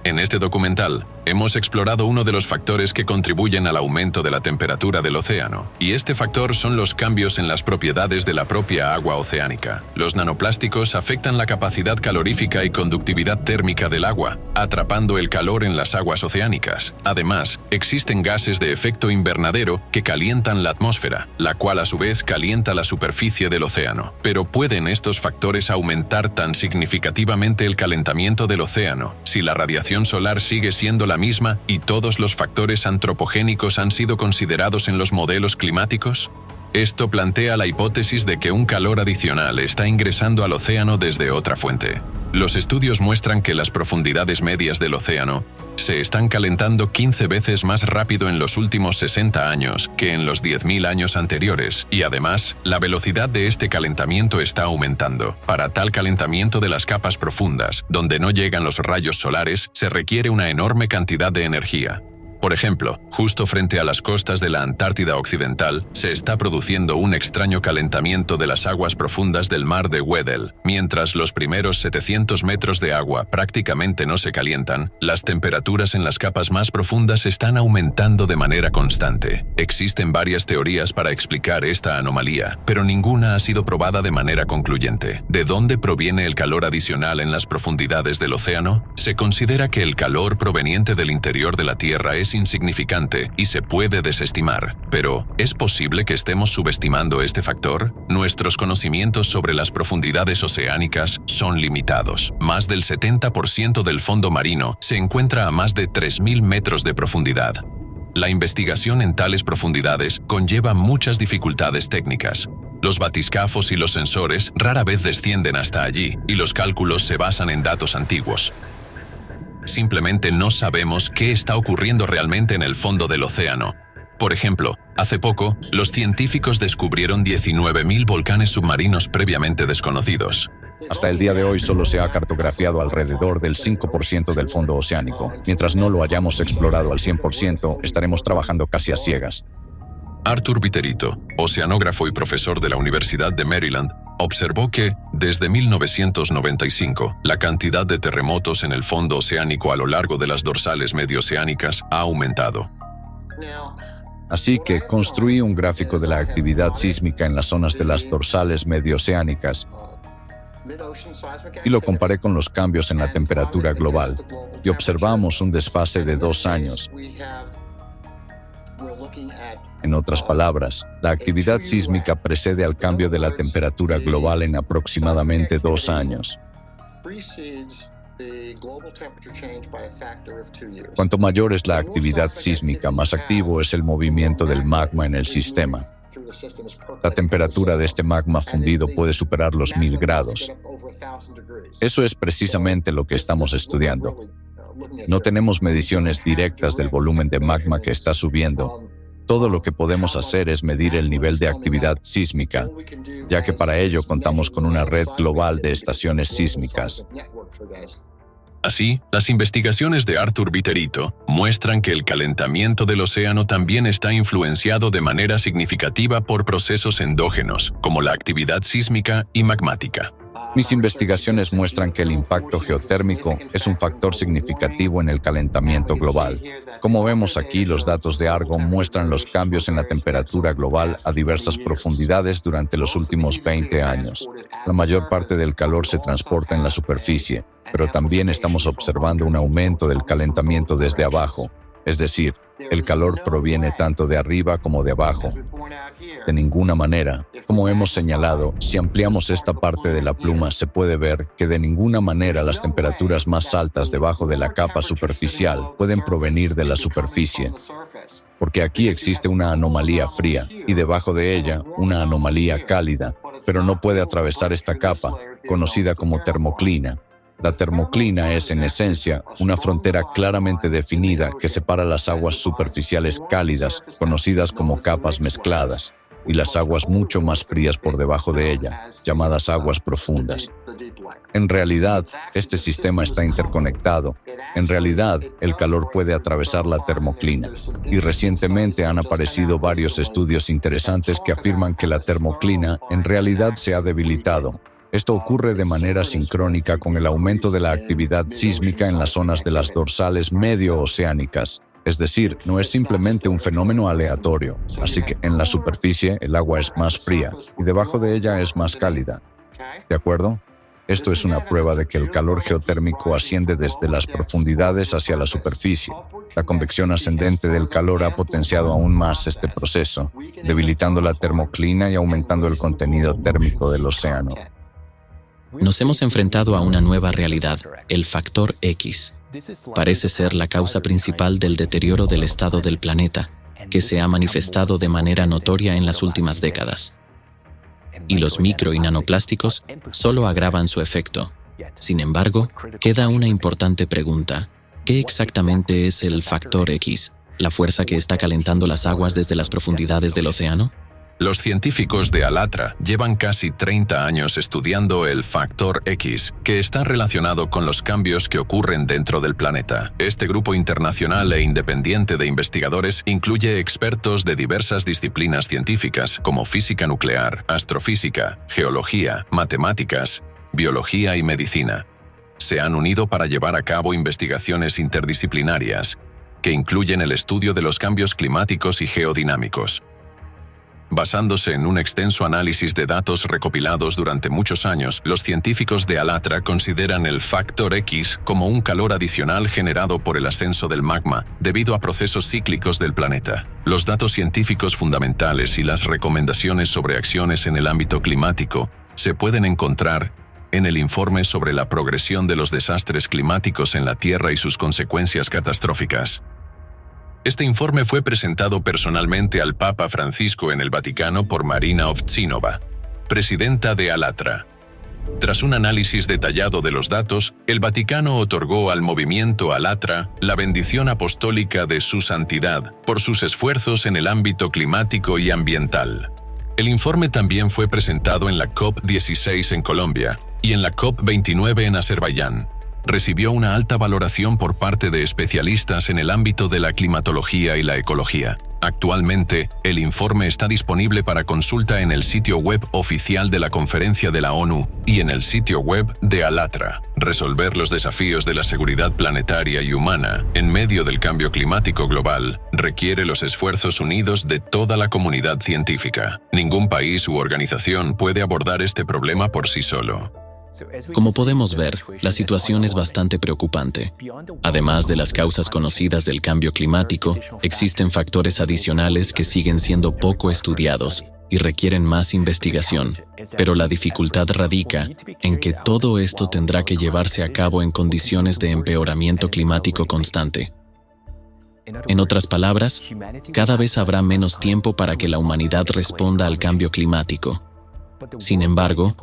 En este documental, hemos explorado uno de los factores que contribuyen al aumento de la temperatura del océano, y este factor son los cambios en las propiedades de la propia agua oceánica. Los nanoplásticos afectan la capacidad calorífica y conductividad térmica del agua, atrapando el calor en las aguas oceánicas. Además, existen gases de efecto invernadero que calientan la atmósfera, la cual a su vez calienta la superficie del océano. Pero ¿pueden estos factores aumentar tan significativamente el calentamiento del océano si la radiación solar sigue siendo la misma y todos los factores antropogénicos han sido considerados en los modelos climáticos? Esto plantea la hipótesis de que un calor adicional está ingresando al océano desde otra fuente. Los estudios muestran que las profundidades medias del océano se están calentando 15 veces más rápido en los últimos 60 años que en los 10.000 años anteriores, y además, la velocidad de este calentamiento está aumentando. Para tal calentamiento de las capas profundas, donde no llegan los rayos solares, se requiere una enorme cantidad de energía. Por ejemplo, justo frente a las costas de la Antártida Occidental, se está produciendo un extraño calentamiento de las aguas profundas del mar de Weddell. Mientras los primeros 700 metros de agua prácticamente no se calientan, las temperaturas en las capas más profundas están aumentando de manera constante. Existen varias teorías para explicar esta anomalía, pero ninguna ha sido probada de manera concluyente. ¿De dónde proviene el calor adicional en las profundidades del océano? Se considera que el calor proveniente del interior de la Tierra es insignificante y se puede desestimar. Pero, ¿es posible que estemos subestimando este factor? Nuestros conocimientos sobre las profundidades oceánicas son limitados. Más del 70% del fondo marino se encuentra a más de 3.000 metros de profundidad. La investigación en tales profundidades conlleva muchas dificultades técnicas. Los batiscafos y los sensores rara vez descienden hasta allí, y los cálculos se basan en datos antiguos. Simplemente no sabemos qué está ocurriendo realmente en el fondo del océano. Por ejemplo, hace poco, los científicos descubrieron 19.000 volcanes submarinos previamente desconocidos. Hasta el día de hoy solo se ha cartografiado alrededor del 5% del fondo oceánico. Mientras no lo hayamos explorado al 100%, estaremos trabajando casi a ciegas. Arthur Viterito, oceanógrafo y profesor de la Universidad de Maryland, observó que, desde 1995, la cantidad de terremotos en el fondo oceánico a lo largo de las dorsales medioceánicas ha aumentado. Así que construí un gráfico de la actividad sísmica en las zonas de las dorsales medioceánicas y lo comparé con los cambios en la temperatura global, y observamos un desfase de 2 años. En otras palabras, la actividad sísmica precede al cambio de la temperatura global en aproximadamente 2 años. Cuanto mayor es la actividad sísmica, más activo es el movimiento del magma en el sistema. La temperatura de este magma fundido puede superar los 1000 grados. Eso es precisamente lo que estamos estudiando. No tenemos mediciones directas del volumen de magma que está subiendo. Todo lo que podemos hacer es medir el nivel de actividad sísmica, ya que para ello contamos con una red global de estaciones sísmicas. Así, las investigaciones de Arthur Viterito muestran que el calentamiento del océano también está influenciado de manera significativa por procesos endógenos, como la actividad sísmica y magmática. Mis investigaciones muestran que el impacto geotérmico es un factor significativo en el calentamiento global. Como vemos aquí, los datos de Argonne muestran los cambios en la temperatura global a diversas profundidades durante los últimos 20 años. La mayor parte del calor se transporta en la superficie, pero también estamos observando un aumento del calentamiento desde abajo, es decir, el calor proviene tanto de arriba como de abajo. De ninguna manera. Como hemos señalado, si ampliamos esta parte de la pluma, se puede ver que de ninguna manera las temperaturas más altas debajo de la capa superficial pueden provenir de la superficie. Porque aquí existe una anomalía fría y debajo de ella una anomalía cálida, pero no puede atravesar esta capa, conocida como termoclina. La termoclina es, en esencia, una frontera claramente definida que separa las aguas superficiales cálidas, conocidas como capas mezcladas, y las aguas mucho más frías por debajo de ella, llamadas aguas profundas. En realidad, este sistema está interconectado. En realidad, el calor puede atravesar la termoclina. Y recientemente han aparecido varios estudios interesantes que afirman que la termoclina en realidad se ha debilitado. Esto ocurre de manera sincrónica con el aumento de la actividad sísmica en las zonas de las dorsales medio-oceánicas. Es decir, no es simplemente un fenómeno aleatorio. Así que en la superficie el agua es más fría y debajo de ella es más cálida. ¿De acuerdo? Esto es una prueba de que el calor geotérmico asciende desde las profundidades hacia la superficie. La convección ascendente del calor ha potenciado aún más este proceso, debilitando la termoclina y aumentando el contenido térmico del océano. Nos hemos enfrentado a una nueva realidad, el factor X. Parece ser la causa principal del deterioro del estado del planeta, que se ha manifestado de manera notoria en las últimas décadas. Y los micro y nanoplásticos solo agravan su efecto. Sin embargo, queda una importante pregunta. ¿Qué exactamente es el factor X? ¿La fuerza que está calentando las aguas desde las profundidades del océano? Los científicos de ALATRA llevan casi 30 años estudiando el factor X, que está relacionado con los cambios que ocurren dentro del planeta. Este grupo internacional e independiente de investigadores incluye expertos de diversas disciplinas científicas, como física nuclear, astrofísica, geología, matemáticas, biología y medicina. Se han unido para llevar a cabo investigaciones interdisciplinarias, que incluyen el estudio de los cambios climáticos y geodinámicos. Basándose en un extenso análisis de datos recopilados durante muchos años, los científicos de ALATRA consideran el factor X como un calor adicional generado por el ascenso del magma debido a procesos cíclicos del planeta. Los datos científicos fundamentales y las recomendaciones sobre acciones en el ámbito climático se pueden encontrar en el informe sobre la progresión de los desastres climáticos en la Tierra y sus consecuencias catastróficas. Este informe fue presentado personalmente al Papa Francisco en el Vaticano por Marina Ovtchinova, presidenta de ALATRA. Tras un análisis detallado de los datos, el Vaticano otorgó al movimiento ALATRA la bendición apostólica de su santidad por sus esfuerzos en el ámbito climático y ambiental. El informe también fue presentado en la COP16 en Colombia y en la COP29 en Azerbaiyán. Recibió una alta valoración por parte de especialistas en el ámbito de la climatología y la ecología. Actualmente, el informe está disponible para consulta en el sitio web oficial de la Conferencia de la ONU y en el sitio web de ALATRA. Resolver los desafíos de la seguridad planetaria y humana en medio del cambio climático global requiere los esfuerzos unidos de toda la comunidad científica. Ningún país u organización puede abordar este problema por sí solo. Como podemos ver, la situación es bastante preocupante. Además de las causas conocidas del cambio climático, existen factores adicionales que siguen siendo poco estudiados y requieren más investigación, pero la dificultad radica en que todo esto tendrá que llevarse a cabo en condiciones de empeoramiento climático constante. En otras palabras, cada vez habrá menos tiempo para que la humanidad responda al cambio climático. Sin embargo,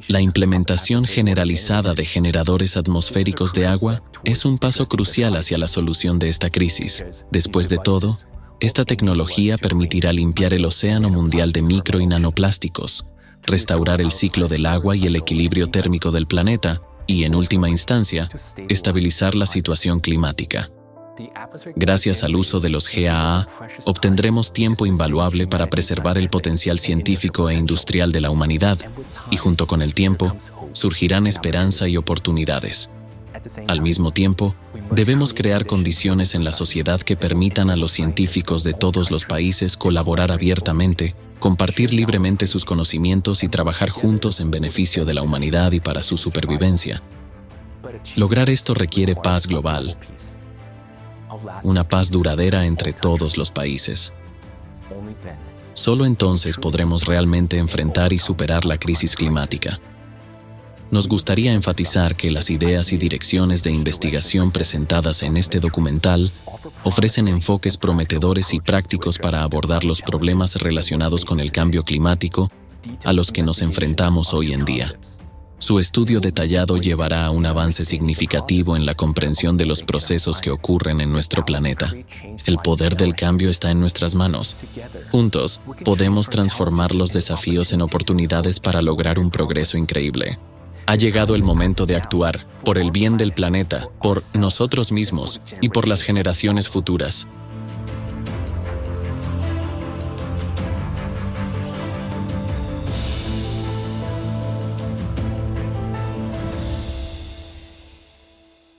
la implementación generalizada de generadores atmosféricos de agua es un paso crucial hacia la solución de esta crisis. Después de todo, esta tecnología permitirá limpiar el océano mundial de micro y nanoplásticos, restaurar el ciclo del agua y el equilibrio térmico del planeta y, en última instancia, estabilizar la situación climática. Gracias al uso de los GAA, obtendremos tiempo invaluable para preservar el potencial científico e industrial de la humanidad, y junto con el tiempo, surgirán esperanza y oportunidades. Al mismo tiempo, debemos crear condiciones en la sociedad que permitan a los científicos de todos los países colaborar abiertamente, compartir libremente sus conocimientos y trabajar juntos en beneficio de la humanidad y para su supervivencia. Lograr esto requiere paz global, una paz duradera entre todos los países. Solo entonces podremos realmente enfrentar y superar la crisis climática. Nos gustaría enfatizar que las ideas y direcciones de investigación presentadas en este documental ofrecen enfoques prometedores y prácticos para abordar los problemas relacionados con el cambio climático a los que nos enfrentamos hoy en día. Su estudio detallado llevará a un avance significativo en la comprensión de los procesos que ocurren en nuestro planeta. El poder del cambio está en nuestras manos. Juntos, podemos transformar los desafíos en oportunidades para lograr un progreso increíble. Ha llegado el momento de actuar por el bien del planeta, por nosotros mismos y por las generaciones futuras.